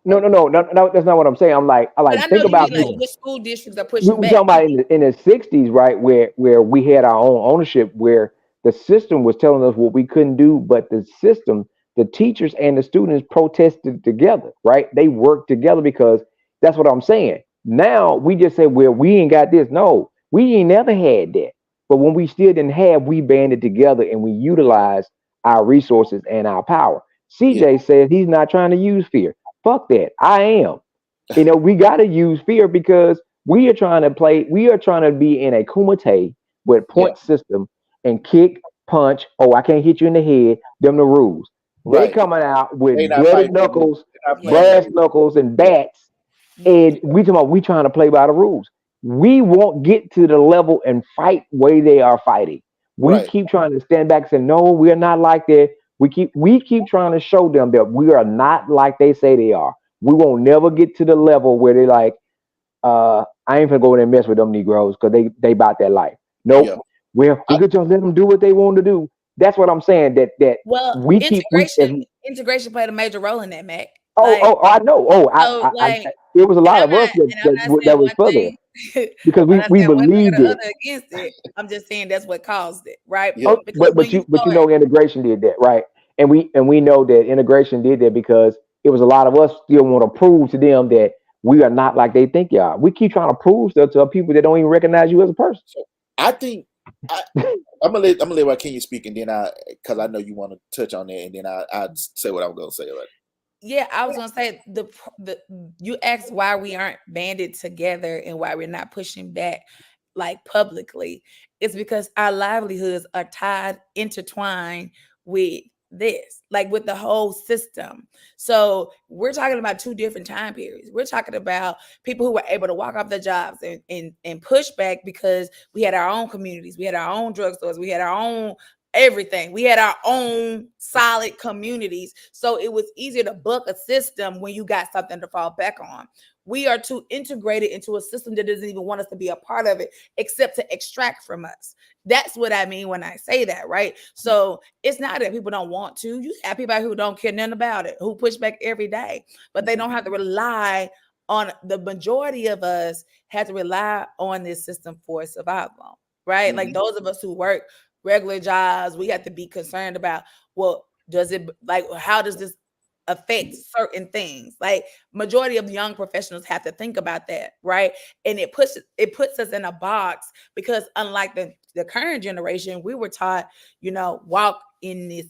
No, that's not what I'm saying. I'm like, think about which school districts are pushing back. We're talking about in the 60s, right, where we had our own ownership, where the system was telling us what we couldn't do, but the system, the teachers and the students protested together, right? They worked together because that's what I'm saying. Now we just say, well, we ain't got this. No, we ain't never had that. But when we still didn't have, we banded together and we utilized our resources and our power. CJ says he's not trying to use fear. Fuck that. I am. We got to use fear because we are trying to be in a kumite with point system and kick, punch. Oh, I can't hit you in the head. Them the rules. Right. They coming out with bloody knuckles, brass knuckles, and bats. And we trying to play by the rules. We won't get to the level and fight way they are fighting. We keep trying to stand back and say, no, we are not like that. We keep trying to show them that we are not like they say they are. We won't never get to the level where they're like, I ain't gonna go in and mess with them Negroes because they about that life. Nope. Yeah. Well, we could just let them do what they want to do. That's what I'm saying. Integration played a major role in that, Mac. I know. It was a lot of us that was for that. Because we believed it. Against it. I'm just saying that's what caused it, right? Yeah. But integration did that, right? And we know that integration did that because it was a lot of us still want to prove to them that we are not like they think you are. We keep trying to prove stuff to people that don't even recognize you as a person. So I think I'm gonna let Waikinya speak, and then because I know you want to touch on that, and then I say what I'm gonna say. Right? Yeah, I was gonna say you asked why we aren't banded together and why we're not pushing back like publicly. It's because our livelihoods are intertwined with this, like with the whole system. So we're talking about two different time periods. We're talking about people who were able to walk off their jobs and push back because we had our own communities, we had our own drugstores, we had our own everything. We had our own solid communities. So it was easier to buck a system when you got something to fall back on. We are too integrated into a system that doesn't even want us to be a part of it, except to extract from us. That's what I mean when I say that, right? So it's not that people don't want to. You have people who don't care nothing about it, who push back every day, but they don't have to rely on, the majority of us have to rely on this system for survival, right? Mm-hmm. Like those of us who work regular jobs, we have to be concerned about, well, how does this affect certain things? Like majority of young professionals have to think about that, right? And it puts us in a box because unlike the current generation, we were taught, walk in this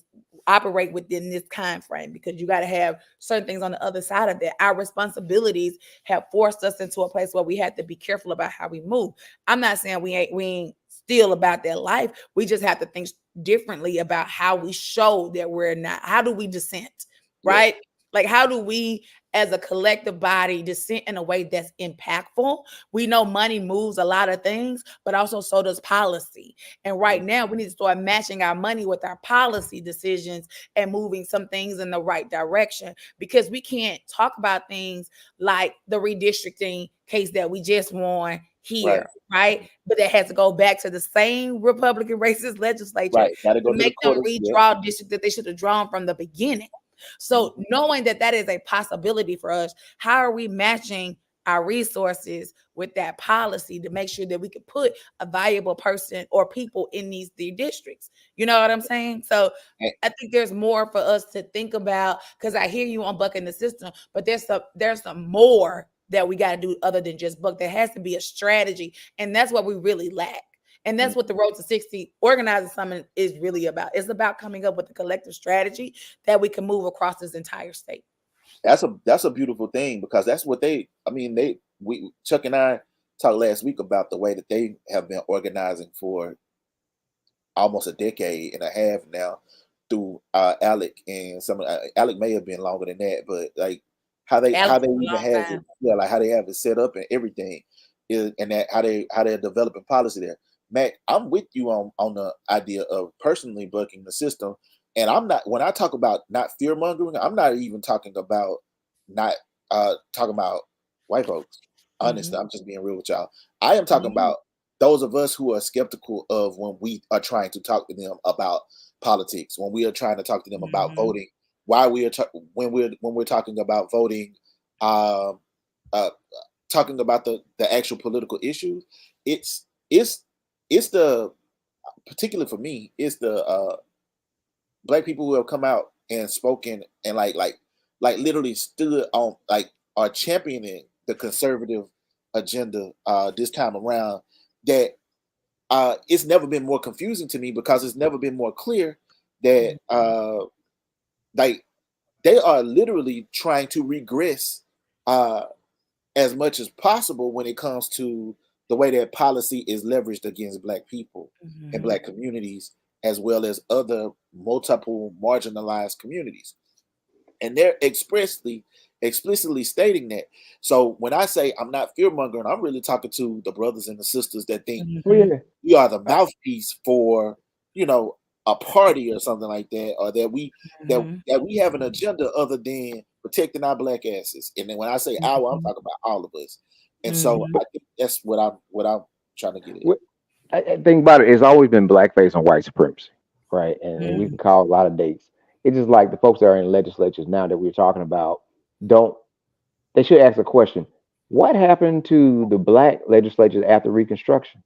operate within this time frame, because you got to have certain things on the other side of that. Our responsibilities have forced us into a place where we have to be careful about how we move. I'm not saying we ain't still about that life. We just have to think differently about how we show that we're not. How do we dissent, right? Like, how do we as a collective body dissent in a way that's impactful? We know money moves a lot of things, but also so does policy. And right now we need to start matching our money with our policy decisions and moving some things in the right direction, because we can't talk about things like the redistricting case that we just won here, right? But that has to go back to the same Republican racist legislature Gotta go to make them redraw districts that they should have drawn from the beginning. So knowing that is a possibility for us, how are we matching our resources with that policy to make sure that we can put a valuable person or people in these three districts? You know what I'm saying? So I think there's more for us to think about, because I hear you on bucking the system, but there's some more that we got to do other than just buck. There has to be a strategy, and that's what we really lack. And that's what the Road to 60 Organizing Summit is really about. It's about coming up with a collective strategy that we can move across this entire state. That's a beautiful thing, because that's what Chuck and I talked last week about the way that they have been organizing for almost a decade and a half now through Alec, and Alec may have been longer than that, but like how they even have it, like how they have it set up and everything, and that how they're developing policy there. Mac, I'm with you on the idea of personally bucking the system. And I'm not, when I talk about not fear mongering, I'm not even talking about talking about white folks. Honestly, I'm just being real with y'all. I am talking about those of us who are skeptical of when we are trying to talk to them about politics, when we are trying to talk to them about voting, why we are when we're talking about voting, talking about the actual political issues. It's the, particularly for me, it's the Black people who have come out and spoken and like literally stood on, like, are championing the conservative agenda this time around, that it's never been more confusing to me, because it's never been more clear that like they are literally trying to regress as much as possible when it comes to the way that policy is leveraged against Black people and Black communities, as well as other multiple marginalized communities. And they're explicitly stating that. So when I say I'm not fear-mongering, I'm really talking to the brothers and the sisters that think we are the mouthpiece for, a party or something like that, or that we have an agenda other than protecting our Black asses. And then when I say our, I'm talking about all of us. And so I think that's what I'm trying to get at. I think about it, it's always been blackface on white supremacy, right? And we can call a lot of dates. It's just like the folks that are in legislatures now that we're talking about, they should ask the question, what happened to the Black legislatures after Reconstruction?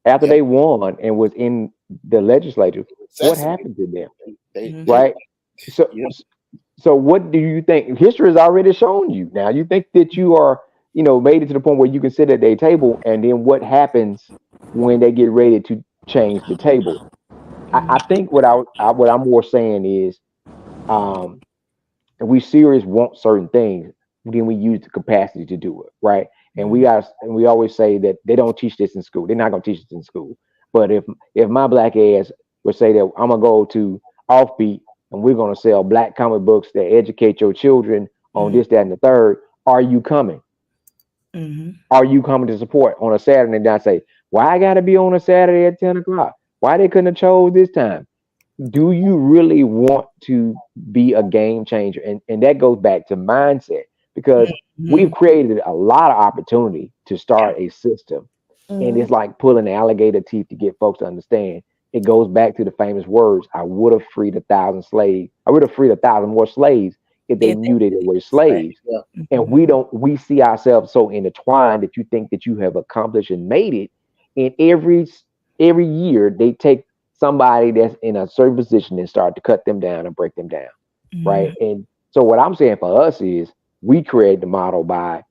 After they won and was in the legislature, what happened to them? Right? So what do you think? History has already shown you. Now you think that you are, made it to the point where you can sit at their table, and then what happens when they get ready to change the table? I think what I'm more saying is, if we serious want certain things, then we use the capacity to do it, right? And we always say that they don't teach this in school. They're not gonna teach this in school. But if my Black ass would say that I'm gonna go to Offbeat and we're gonna sell Black comic books that educate your children on this, that, and the third, are you coming? Are you coming to support on a Saturday? And I say, why I gotta be on a Saturday at 10 o'clock? Why they couldn't have chose this time? Do you really want to be a game changer? And that goes back to mindset, because we've created a lot of opportunity to start a system. And it's like pulling alligator teeth to get folks to understand. It goes back to the famous words, I would have freed 1,000 slaves. I would have freed 1,000 more slaves if they knew that they were slaves. And we see ourselves so intertwined that you think that you have accomplished and made it. And every year they take somebody that's in a certain position and start to cut them down and break them down, right? And so what I'm saying for us is we create the model by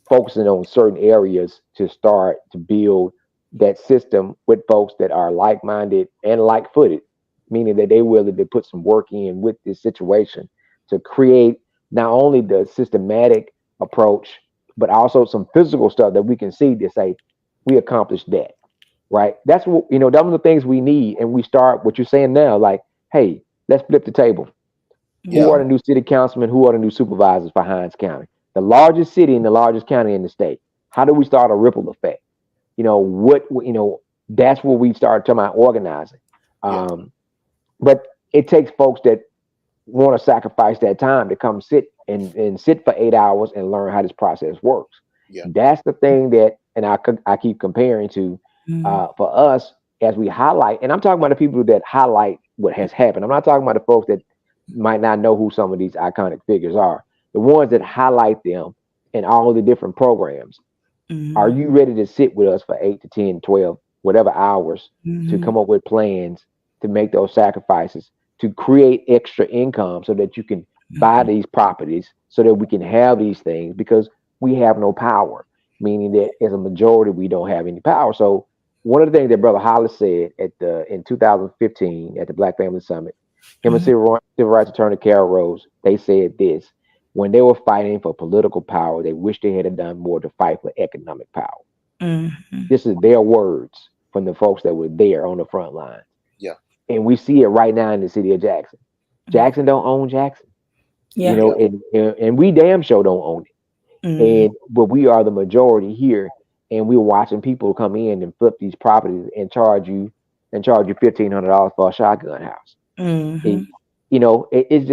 focusing on certain areas to start to build that system with folks that are like-minded and like-footed, meaning that they willing to put some work in with this situation to create not only the systematic approach, but also some physical stuff that we can see to say we accomplished that. Right? That's what those are the things we need, and we start what you're saying now. Like, hey, let's flip the table. Who are the new city councilmen? Who are the new supervisors for Hinds County, the largest city and the largest county in the state? How do we start a ripple effect? That's where we start talking about organizing. But it takes folks that want to sacrifice that time to come sit and sit for 8 hours and learn how this process works. That's the thing that, and I keep comparing to for us as we highlight, and I'm talking about the people that highlight what has happened. I'm not talking about the folks that might not know who some of these iconic figures are. The ones that highlight them in all the different programs. Are you ready to sit with us for 8 to 10, 12, whatever hours to come up with plans to make those sacrifices, to create extra income so that you can buy these properties, so that we can have these things, because we have no power, meaning that as a majority, we don't have any power. So one of the things that Brother Hollis said in 2015 at the Black Family Summit, him and civil rights attorney Carol Rose, they said this: when they were fighting for political power, they wish they had done more to fight for economic power. This is their words from the folks that were there on the front line. And we see it right now in the city of Jackson. Jackson don't own Jackson. And we damn sure don't own it. But we are the majority here, and we're watching people come in and flip these properties and charge you $1,500 for a shotgun house. It's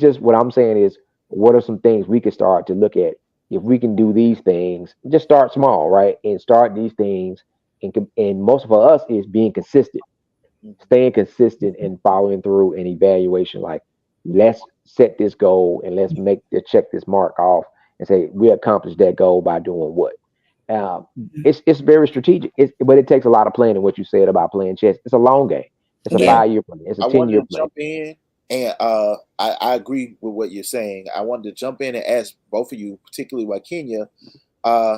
just what I'm saying is, what are some things we could start to look at? If we can do these things, just start small, right? And start these things. And most of us is being consistent, staying consistent and following through and evaluation. Like, let's set this goal and let's check this mark off and say we accomplished that goal by doing what. It's very strategic. But it takes a lot of planning. What you said about playing chess, it's a long game. It's a 5-year plan. It's a 10-year plan. Jump in, and I agree with what you're saying. I wanted to jump in and ask both of you, particularly Waikinya,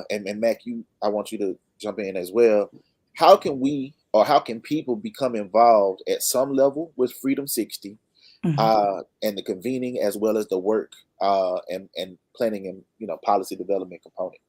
and Mac, I want you to jump in as well. How can we, or how can people become involved at some level with Freedom 60 and the convening, as well as the work and planning and policy development component?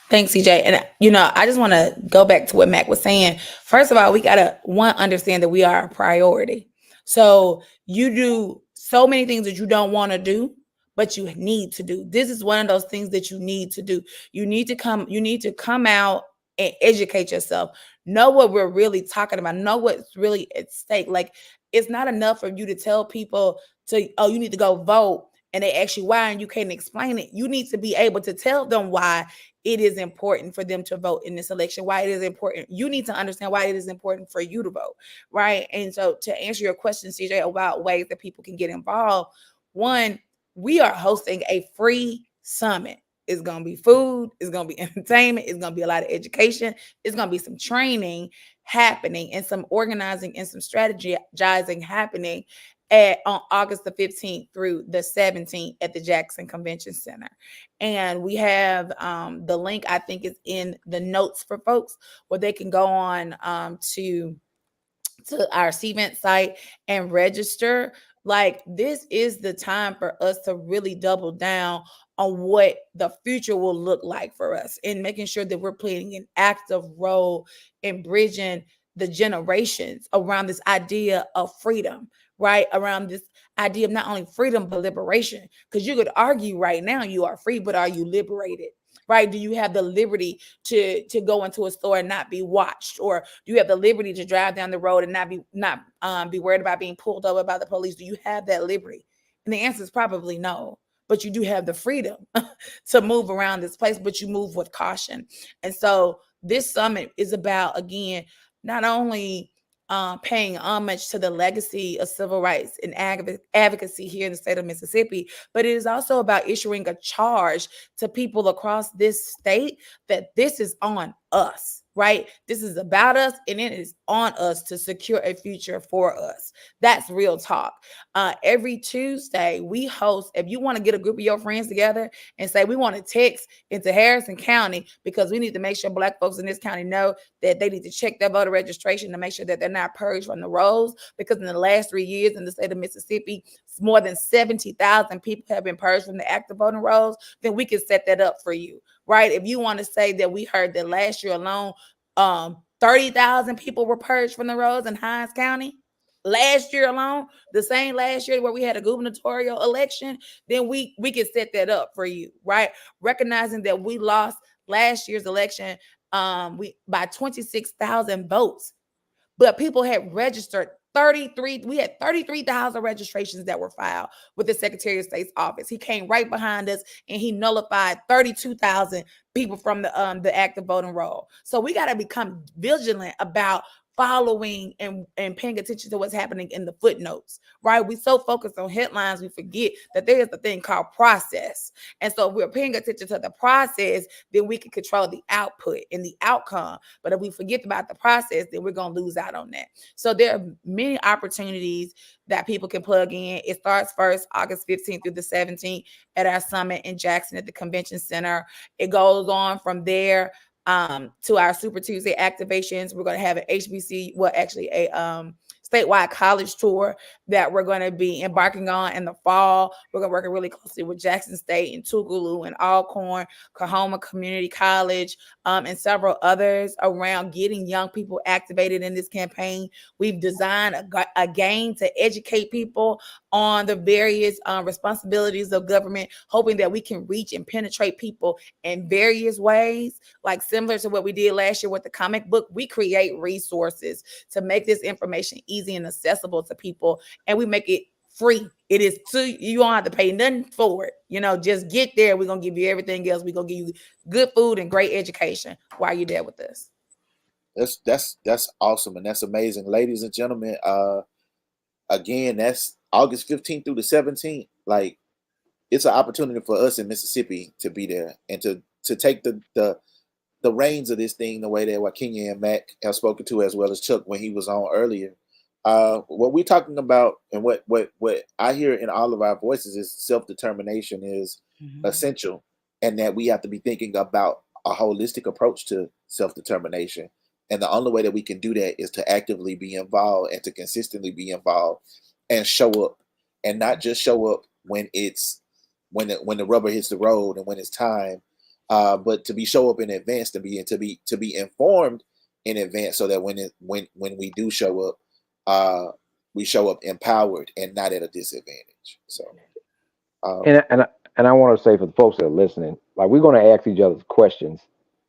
Thanks, CJ. And, I just want to go back to what Mac was saying. First of all, we got to, understand that we are a priority. So you do so many things that you don't want to do, but you need to do. This is one of those things that you need to do. You need to come out and educate yourself. Know what we're really talking about. Know what's really at stake. Like, it's not enough for you to tell people you need to go vote, and they ask you why, and you can't explain it. You need to be able to tell them why it is important for them to vote in this election, why it is important. You need to understand why it is important for you to vote, right? And so, to answer your question, CJ, about ways that people can get involved, one, we are hosting a free summit. It's going to be food. It's going to be entertainment. It's going to be a lot of education. It's going to be some training happening and some organizing and some strategizing happening on August the 15th through the 17th at the Jackson Convention Center. And we have the link, I think, is in the notes for folks, where they can go on to our CVent site and register. Like, this is the time for us to really double down on what the future will look like for us, and making sure that we're playing an active role in bridging the generations around this idea of freedom, right? Around this idea of not only freedom, but liberation. Because you could argue right now you are free, but are you liberated? Right? Do you have the liberty to go into a store and not be watched? Or do you have the liberty to drive down the road and not be worried about being pulled over by the police? Do you have that liberty? And the answer is probably no. But you do have the freedom to move around this place, but you move with caution. And so this summit is about, again, not only paying homage to the legacy of civil rights and advocacy here in the state of Mississippi, but it is also about issuing a charge to people across this state that this is on us, right? This is about us, and it is on us to secure a future for us. That's real talk. Every Tuesday we host, if you want to get a group of your friends together and say we want to text into Harrison County because we need to make sure Black folks in this county know that they need to check their voter registration to make sure that they're not purged from the rolls, because in the last 3 years in the state of Mississippi, more than 70,000 people have been purged from the active voting rolls, then we can set that up for you, right? If you want to say that we heard that last year alone, 30,000 people were purged from the rolls in Hinds County. Last year alone, the same last year where we had a gubernatorial election, then we can set that up for you, right? Recognizing that we lost last year's election we by 26,000 votes, but people had registered 33. We had 33,000 registrations that were filed with the Secretary of State's office. He came right behind us and he nullified 32,000 people from the active voting roll. So we got to become vigilant about following and paying attention to what's happening in the footnotes, right? We so focused on headlines, we forget that there is a thing called process. And so if we're paying attention to the process, then we can control the output and the outcome. But if we forget about the process, then we're going to lose out on that. So there are many opportunities that people can plug in. It starts first August 15th through the 17th at our summit in Jackson at the Convention Center. It goes on from there to our Super Tuesday activations. We're going to have an HBC, well, actually a statewide college tour that we're going to be embarking on in the fall. We're going to work really closely with Jackson State and Tougaloo and Alcorn, Coahoma Community College, and several others around getting young people activated in this campaign. We've designed a game to educate people on the various responsibilities of government, hoping that we can reach and penetrate people in various ways, like similar to what we did last year with the comic book. We create resources to make this information easy and accessible to people, and we make it free. It is you don't have to pay nothing for it. Just get there. We're gonna give you everything else. We're gonna give you good food and great education while you're there with us. That's awesome, and that's amazing, ladies and gentlemen. Again, that's August 15th through the 17th. Like, it's an opportunity for us in Mississippi to be there and to take the reins of this thing the way that Waikinya and Mac have spoken to, as well as Chuck when he was on earlier. What we're talking about and what I hear in all of our voices is self-determination is essential, and that we have to be thinking about a holistic approach to self-determination. And the only way that we can do that is to actively be involved and to consistently be involved and show up, and not just show up when the rubber hits the road and when it's time, but to show up in advance, to be informed in advance, so that when we do show up, we show up empowered and not at a disadvantage. So, and I want to say for the folks that are listening, like, we're going to ask each other questions.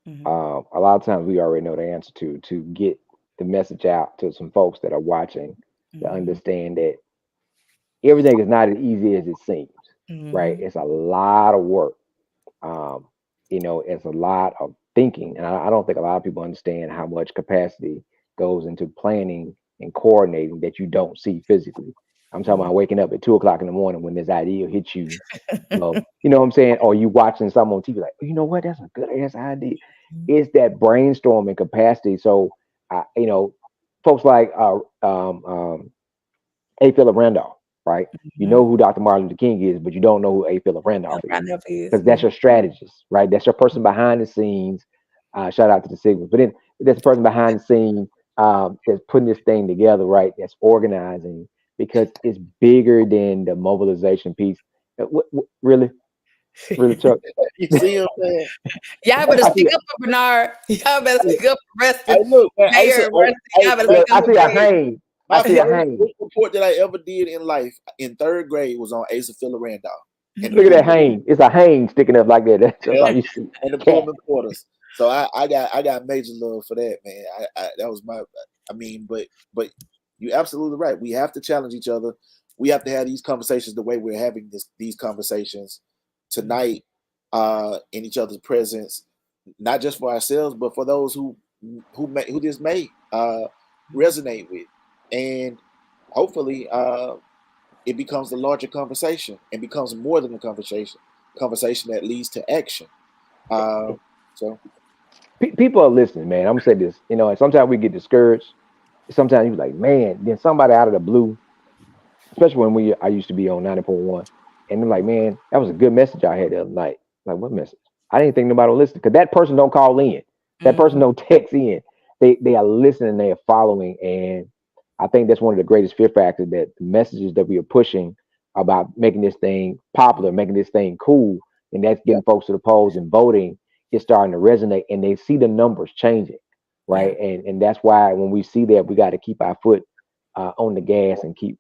A lot of times we already know the answer to get the message out to some folks that are watching, to understand that everything is not as easy as it seems. Right? It's a lot of work. It's a lot of thinking, and I don't think a lot of people understand how much capacity goes into planning and coordinating that you don't see physically. I'm talking about waking up at 2:00 in the morning when this idea hits you. You know what I'm saying? Or you watching something on TV like, you know what? That's a good ass idea. It's that brainstorming capacity. So, folks like A. Philip Randolph, right? You know who Dr. Martin Luther King is, but you don't know who A. Philip Randolph is, because that's your strategist, right? That's your person behind the scenes. Shout out to the Sigmas, but then there's a person behind the scenes that's putting this thing together, right? That's organizing, because it's bigger than the mobilization piece. Really, Chuck? You see what I'm saying? Y'all better speak up for Bernard. Y'all better speak up for Rusty. Hey, look, man, I see a hang. My first report that I ever did in life in 3rd grade was on Asa Philip Randolph. Look at that hang. It's a hang sticking up like that. That's all you see. And the Pullman Quarters. So I got major love for that, man. That was but you're absolutely right. We have to challenge each other. We have to have these conversations the way we're having these conversations tonight, in each other's presence, not just for ourselves, but for those who this may resonate with. And hopefully it becomes a larger conversation and becomes more than a conversation that leads to action. So People are listening, man. I'm gonna say this. You know, and sometimes we get discouraged. Sometimes you're like, man. Then somebody out of the blue, especially when I used to be on 90.1, and they're like, man, that was a good message I had the other night. Like, what message? I didn't think nobody would listen because that person don't call in. That person Mhm. don't text in. They are listening. They are following, and I think that's one of the greatest fear factors, that the messages that we are pushing about making this thing popular, making this thing cool, and that's Yeah. getting folks to the polls and voting, is starting to resonate, and they see the numbers changing, Yeah. right? And that's why when we see that, we got to keep our foot on the gas and keep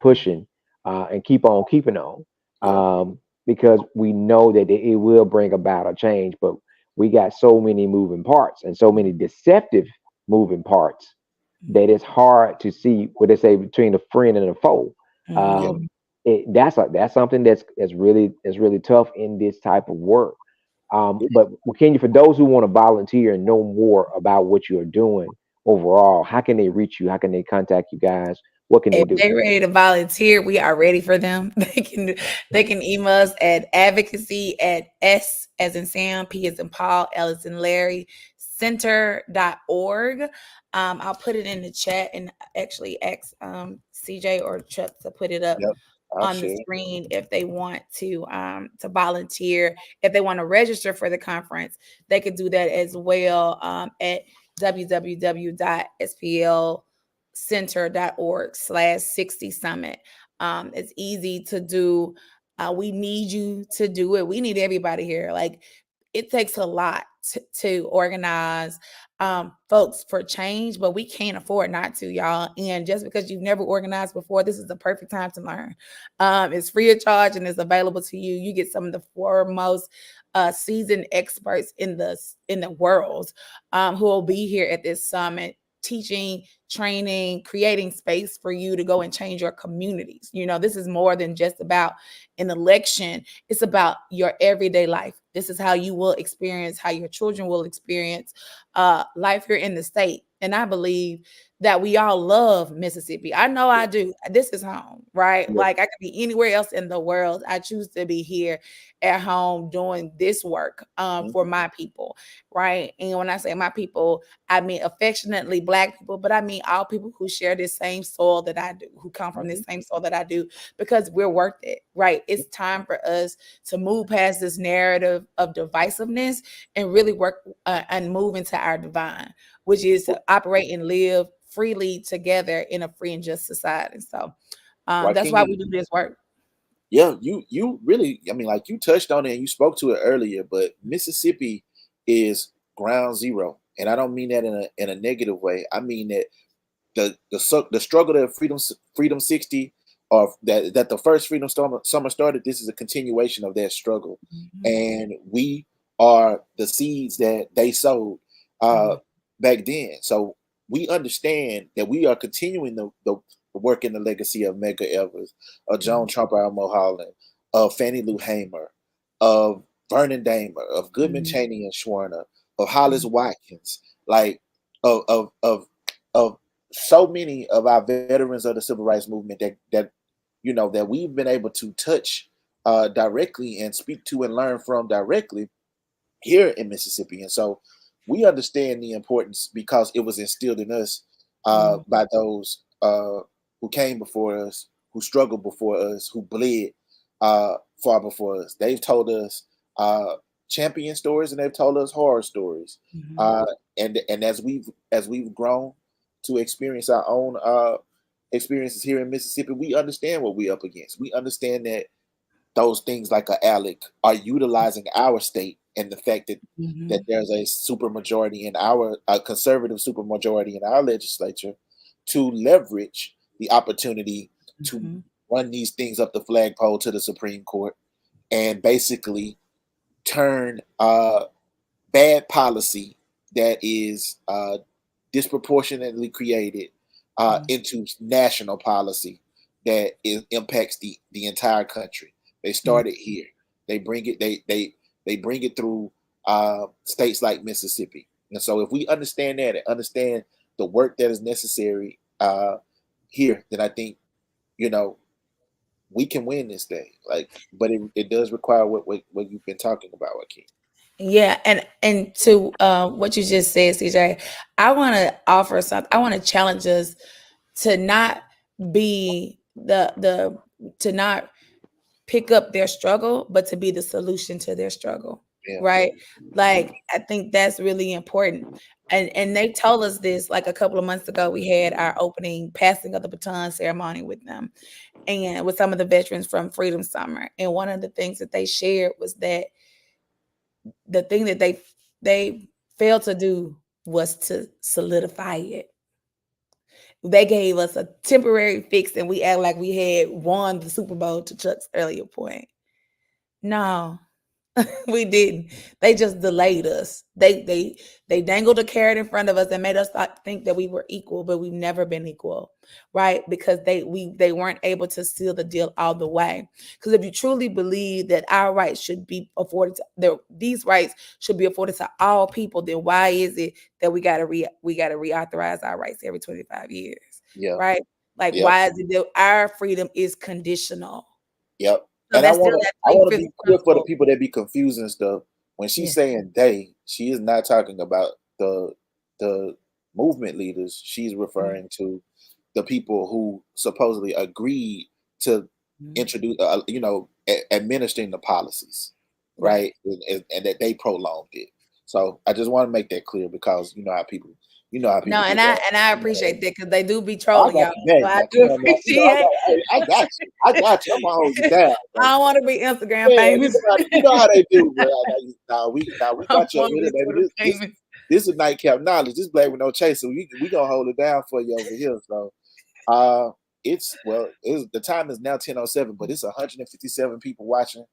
pushing, and keep on keeping on, Yeah. because we know that it will bring about a change. But we got so many moving parts and so many deceptive moving parts that it's hard to see what they say between a friend and a foe. Yeah. Um, that's something that's really tough in this type of work. But Kenya, for those who want to volunteer and know more about what you're doing overall, how can they reach you? How can they contact you guys? What can they If do? they're ready to volunteer, we are ready for them. They can email us at advocacy at S as in Sam, P as in Paul, L as in Larry, center.org. I'll put it in the chat and actually ask CJ or Chuck to put it up Yep. I'll on the share. screen if they want to volunteer. If they want to register for the conference, they could do that as well at www.splcenter.org/60 summit. It's easy to do. We need you to do it. We need everybody here. Like, it takes a lot to organize folks for change, but we can't afford not to, y'all. And just because you've never organized before, this is the perfect time to learn. It's free of charge and it's available to you. You get some of the foremost seasoned experts in the world who will be here at this summit, teaching, training, creating space for you to go and change your communities. This is more than just about an election. It's about your everyday life. This is how you will experience, how your children will experience life here in the state. And I believe that we all love Mississippi. I know I do. This is home, right? Yeah. Like, I could be anywhere else in the world. I choose to be here at home doing this work for Mhm. my people, right? And when I say my people, I mean affectionately Black people, but I mean all people who share this same soil that I do, who come from this Mhm. same soil that I do, because we're worth it, right? It's time for us to move past this narrative of divisiveness and really work and move into our divine, which is to operate and live freely together in a free and just society. So that's why Waikinya, we do this work. yeah, you really, I mean, like you touched on it and you spoke to it earlier, but Mississippi is ground zero, and I don't mean that in a negative way. I mean that the struggle that Freedom 60, or that the first Freedom Summer started. This is a continuation of that struggle, Mhm. and we are the seeds that they sowed uh, Mhm. back then. So we understand that we are continuing the work in the legacy of Medgar Evers, of Joan Mhm. Trumper, Mulholland, of Fannie Lou Hamer, of Vernon Damer, of Goodman Mhm. Chaney and Schwerner, of Hollis Mhm. Watkins, like of so many of our veterans of the civil rights movement that we've been able to touch directly and speak to and learn from directly here in Mississippi. And so we understand the importance because it was instilled in us Mhm. by those who came before us, who struggled before us, who bled far before us. They've told us champion stories and they've told us horror stories. Mhm. Uh, and as we've grown to experience our own experiences here in Mississippi, we understand what we're up against. We understand that those things like a ALEC are utilizing our state and the fact that Mhm. there's a supermajority in our a conservative supermajority in our legislature to leverage the opportunity to Mhm. run these things up the flagpole to the Supreme Court and basically turn bad policy that is disproportionately created Mhm. into national policy that impacts the entire country. They Mhm. started here. They bring it. They bring it through states like Mississippi. And so, if we understand that and understand the work that is necessary here, then I think you know we can win this thing. Like, but it does require what you've been talking about, Akeem. Yeah, and to what you just said, CJ, I want to offer something. I want to challenge us to not be to not pick up their struggle, but to be the solution to their struggle. Yeah. Right? Like I think that's really important. And they told us this like a couple of months ago. We had our opening passing of the baton ceremony with them and with some of the veterans from Freedom Summer. And one of the things that they shared was that the thing that they failed to do was to solidify it. They gave us a temporary fix and we act like we had won the Super Bowl, to Chuck's earlier point. No, we didn't. They just delayed us. They dangled a carrot in front of us and made us think that we were equal, but we've never been equal, right? Because they weren't able to seal the deal all the way. Because if you truly believe that our rights should be afforded to these rights should be afforded to all people, then why is it that we gotta reauthorize our rights every 25 years? Yeah. Right? Like why is it that our freedom is conditional? Yep. So And I want to be clear for the people that be confusing stuff. When she's saying they, she is not talking about the movement leaders. She's referring to the people who supposedly agreed to introduce, administering the policies, right? And that they prolonged it. So I just want to make that clear because you know how people. No, and I appreciate that because they do be trolling y'all. So I do appreciate. I got you. I'm gonna hold you down. I don't want to be Instagram famous. You know how they do, bro. Now we got your minute, baby. This is Nightcap Knowledge. This Black with No Chaser. We gonna hold it down for you over here. So the time is now 10:07, but it's 157 people watching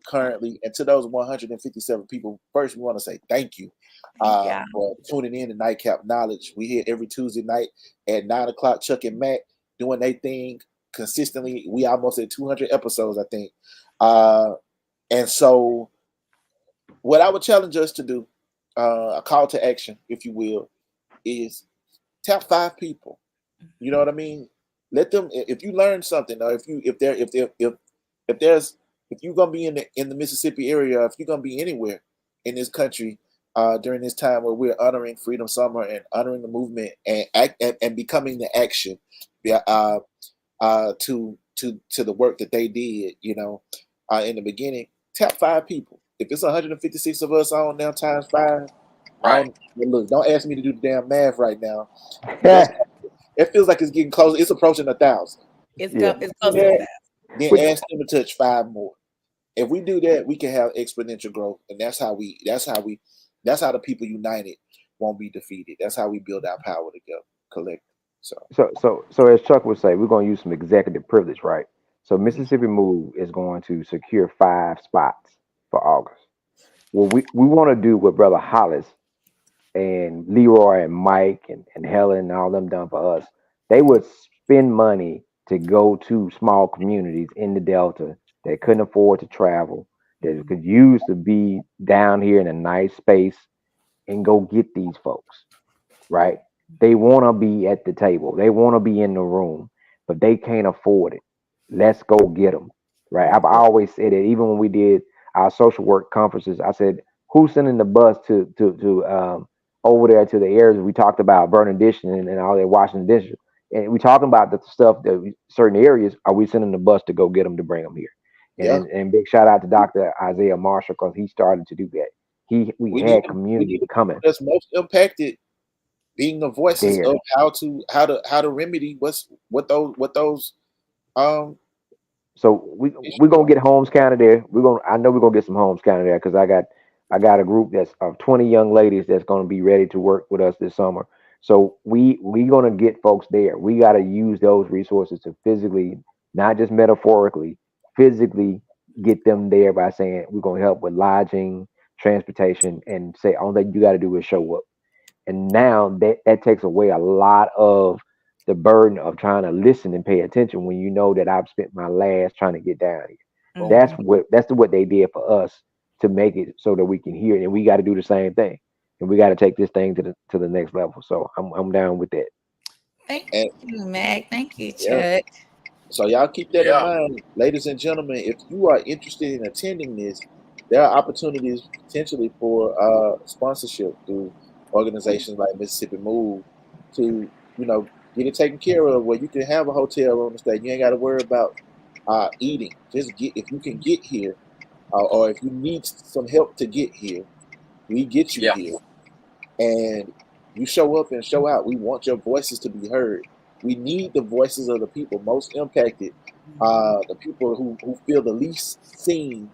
currently, and to those 157 people, first we want to say thank you for tuning in to Nightcap Knowledge. We here every Tuesday night at 9:00. Chuck and Matt doing their thing consistently. We almost at 200 episodes, I think. And so, what I would challenge us to do, a call to action, if you will, is tap 5 people. You know what I mean? Let them. If you learn something, or if you're gonna be in the Mississippi area, if you're gonna be anywhere in this country during this time where we're honoring Freedom Summer and honoring the movement and becoming the action, to the work that they did, in the beginning, tap 5 people. If it's 156 of us on now times 5, right? Look, don't ask me to do the damn math right now. It feels like it's getting close. It's approaching 1,000. It's close to 1,000. Then ask them to touch 5 more. If we do that, we can have exponential growth, and that's how the people united won't be defeated. That's how we build our power together, collective. So as Chuck would say, we're going to use some executive privilege, right? So Mississippi Move is going to secure 5 spots for August. Well, we want to do what Brother Hollis and Leroy and Mike and Helen and all them done for us. They would spend money to go to small communities in the Delta that couldn't afford to travel, that could use to be down here in a nice space and go get these folks, right? They want to be at the table. They want to be in the room, but they can't afford it. Let's go get them, right? I've always said it. Even when we did our social work conferences, I said, who's sending the bus to over there to the areas we talked about, burning dishes and all that, washing dishes. And we talking about the stuff that certain areas, are we sending the bus to go get them to bring them here? And big shout out to Dr. Isaiah Marshall because he started to do that. We had community coming. That's most impacted, being the voices of how to remedy what those. So we're gonna get homes counted there. I know we're gonna get some homes counted there because I got a group that's of 20 young ladies that's gonna be ready to work with us this summer. So we gonna get folks there. We gotta use those resources to physically, not just metaphorically, physically get them there by saying we're gonna help with lodging, transportation, and say all that you got to do is show up. And now that takes away a lot of the burden of trying to listen and pay attention when you know that I've spent my last trying to get down here. Mm-hmm. That's what they did for us to make it so that we can hear it, and we got to do the same thing, and we got to take this thing to the next level. So I'm down with that. Thank you, Mac. Thank you, Chuck. Yeah. So y'all keep that in mind, ladies and gentlemen. If you are interested in attending this, there are opportunities potentially for sponsorship through organizations like Mississippi Move to, get it taken care of, where you can have a hotel on the state. You ain't got to worry about eating. Just if you can get here, or if you need some help to get here, we get you here, and you show up and show out. We want your voices to be heard. We need the voices of the people most impacted, the people who feel the least seen,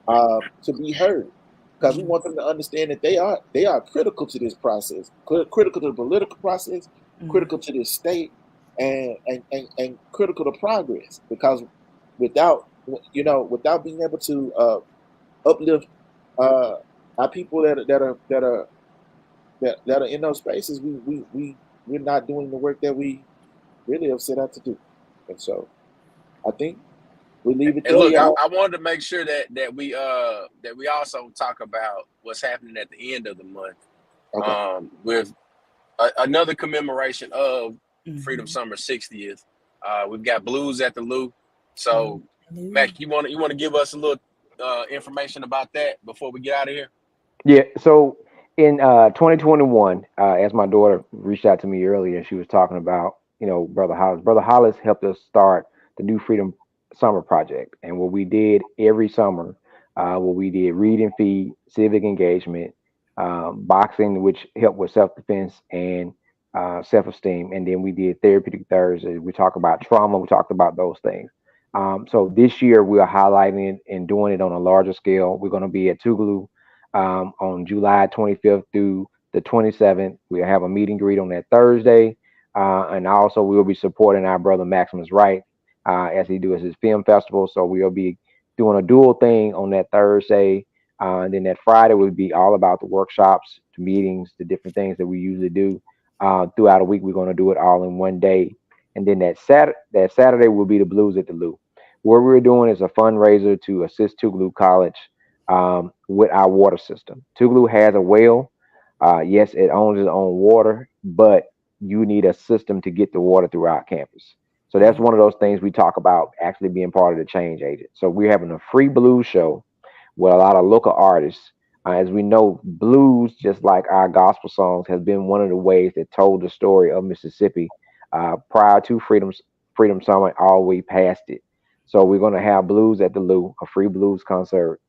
to be heard, because we want them to understand that they are critical to this process, critical to the political process, critical to this state, and critical to progress. Because without being able to uplift our people that are in those spaces, we're not doing the work that we really have set out to do. And so I think we leave it there. And look, I wanted to make sure that we also talk about what's happening at the end of the month, with another commemoration of Freedom Summer 60th. We've got Blues at the Lou. So, Mac, you want to give us a little information about that before we get out of here? Yeah. So in 2021, as my daughter reached out to me earlier, she was talking about, Brother Hollis. Brother Hollis helped us start the New Freedom Summer Project. And what we did every summer, we did read and feed, civic engagement, boxing, which helped with self-defense and self-esteem. And then we did Therapeutic Thursday. We talked about trauma. We talked about those things. So this year we are highlighting it and doing it on a larger scale. We're going to be at Tougaloo on July 25th through the 27th. We'll have a meet and greet on that Thursday. And also we'll be supporting our brother Maximus Wright as he does his film festival. So we'll be doing a dual thing on that Thursday. And then that Friday will be all about the workshops, the meetings, the different things that we usually do throughout a week. We're going to do it all in one day. And then that Saturday will be the Blues at the Lou. What we're doing is a fundraiser to assist Tougaloo College with our water system. Tougaloo has a well. Yes, it owns its own water, but you need a system to get the water through our campus. So that's one of those things we talk about, actually being part of the change agent. So we're having a free blues show with a lot of local artists. As we know, blues, just like our gospel songs, has been one of the ways that told the story of Mississippi prior to Freedom Summer, all the way past it. So we're going to have Blues at the Lou, a free blues concert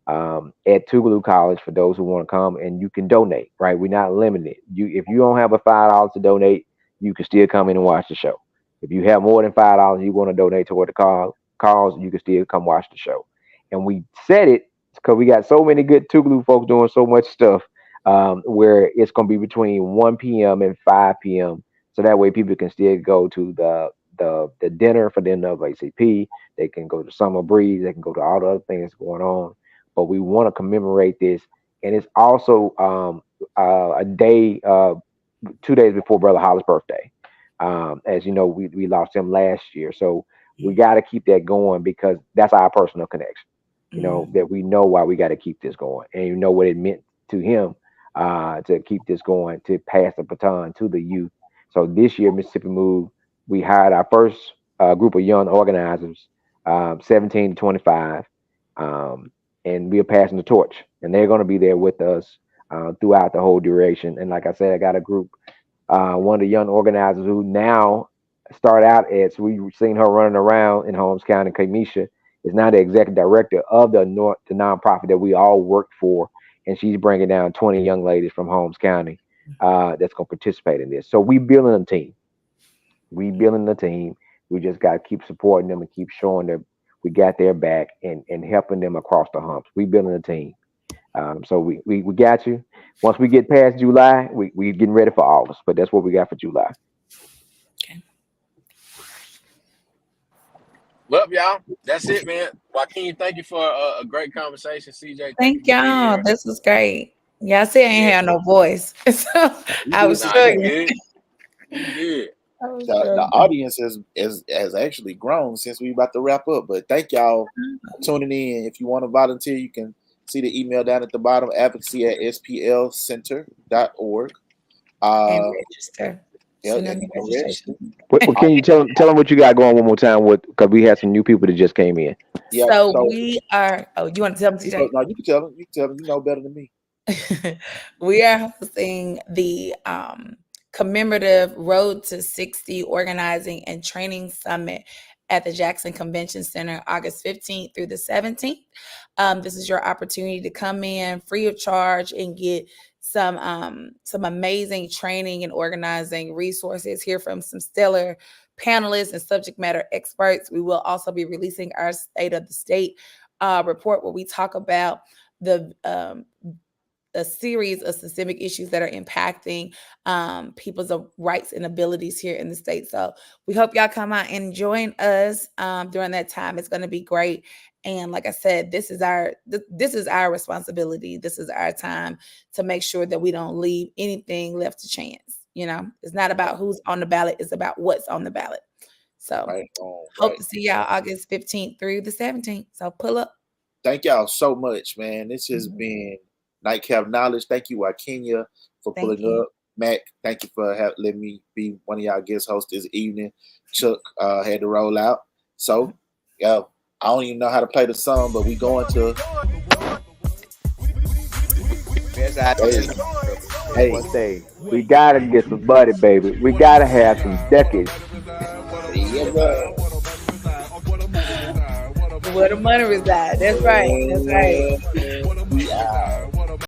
at Tougaloo College for those who want to come, and you can donate, right? We're not limited. If you don't have a $5 to donate, you can still come in and watch the show. If you have more than $5 you want to donate toward the cause, you can still come watch the show. And we said it because we got so many good Tougaloo folks doing so much stuff where it's going to be between 1 p.m. and 5 p.m. So that way people can still go to the dinner for the NAACP. They can go to Summer Breeze. They can go to all the other things going on. But we want to commemorate this. And it's also a day, 2 days before Brother Hollis' birthday. As you know, we lost him last year. So we got to keep that going because that's our personal connection. That we know why we got to keep this going. And you know what it meant to him to keep this going, to pass the baton to the youth. So this year, Mississippi Move, we hired our first group of young organizers, 17 to 25. And we are passing the torch. And they're going to be there with us throughout the whole duration. And like I said, I got a group, one of the young organizers who now start out so we've seen her running around in Holmes County. Kamisha is now the executive director of the nonprofit that we all work for. And she's bringing down 20 young ladies from Holmes County that's going to participate in this. So we building a team. We just got to keep supporting them and keep showing them we got their back and helping them across the humps. We building a team. So we got you. Once we get past July, we getting ready for August, but that's what we got for July. Okay. Well, y'all, that's it, man. Waikinya, thank you for a great conversation. CJ, thank y'all. This was great. Yeah, I said I ain't have no voice. So I was struggling. You good. The audience has actually grown since we about to wrap up. But thank y'all for tuning in. If you want to volunteer, you can see the email down at the bottom, advocacy@splcenter.org. And register. Can you tell them what you got going one more time? Because we had some new people that just came in. Yeah. So we are. Oh, you want to tell them, TJ? No, you can tell them. You can tell them. You know better than me. We are hosting the commemorative Road to 60 Organizing and Training Summit at the Jackson Convention Center, August 15th through the 17th. This is your opportunity to come in free of charge and get some amazing training and organizing resources, hear from some stellar panelists and subject matter experts. We will also be releasing our State of the State report, where we talk about a series of systemic issues that are impacting people's rights and abilities here in the state. So we hope y'all come out and join us during that time. It's going to be great. And like I said, this is our responsibility. This is our time to make sure that we don't leave anything left to chance. You know, it's not about who's on the ballot. It's about what's on the ballot. So hope to see y'all August 15th through the 17th. So pull up. Thank y'all so much, man. This has been Nightcap Knowledge. Thank you, Waikinya, for pulling up. Mac, thank you for letting me be one of y'all guest hosts this evening. Chuck had to roll out. So, I don't even know how to play the song, but we going to. Hey, one thing. We gotta get some buddy, baby. We gotta have some decades. Where the money resides. That's right. That's right.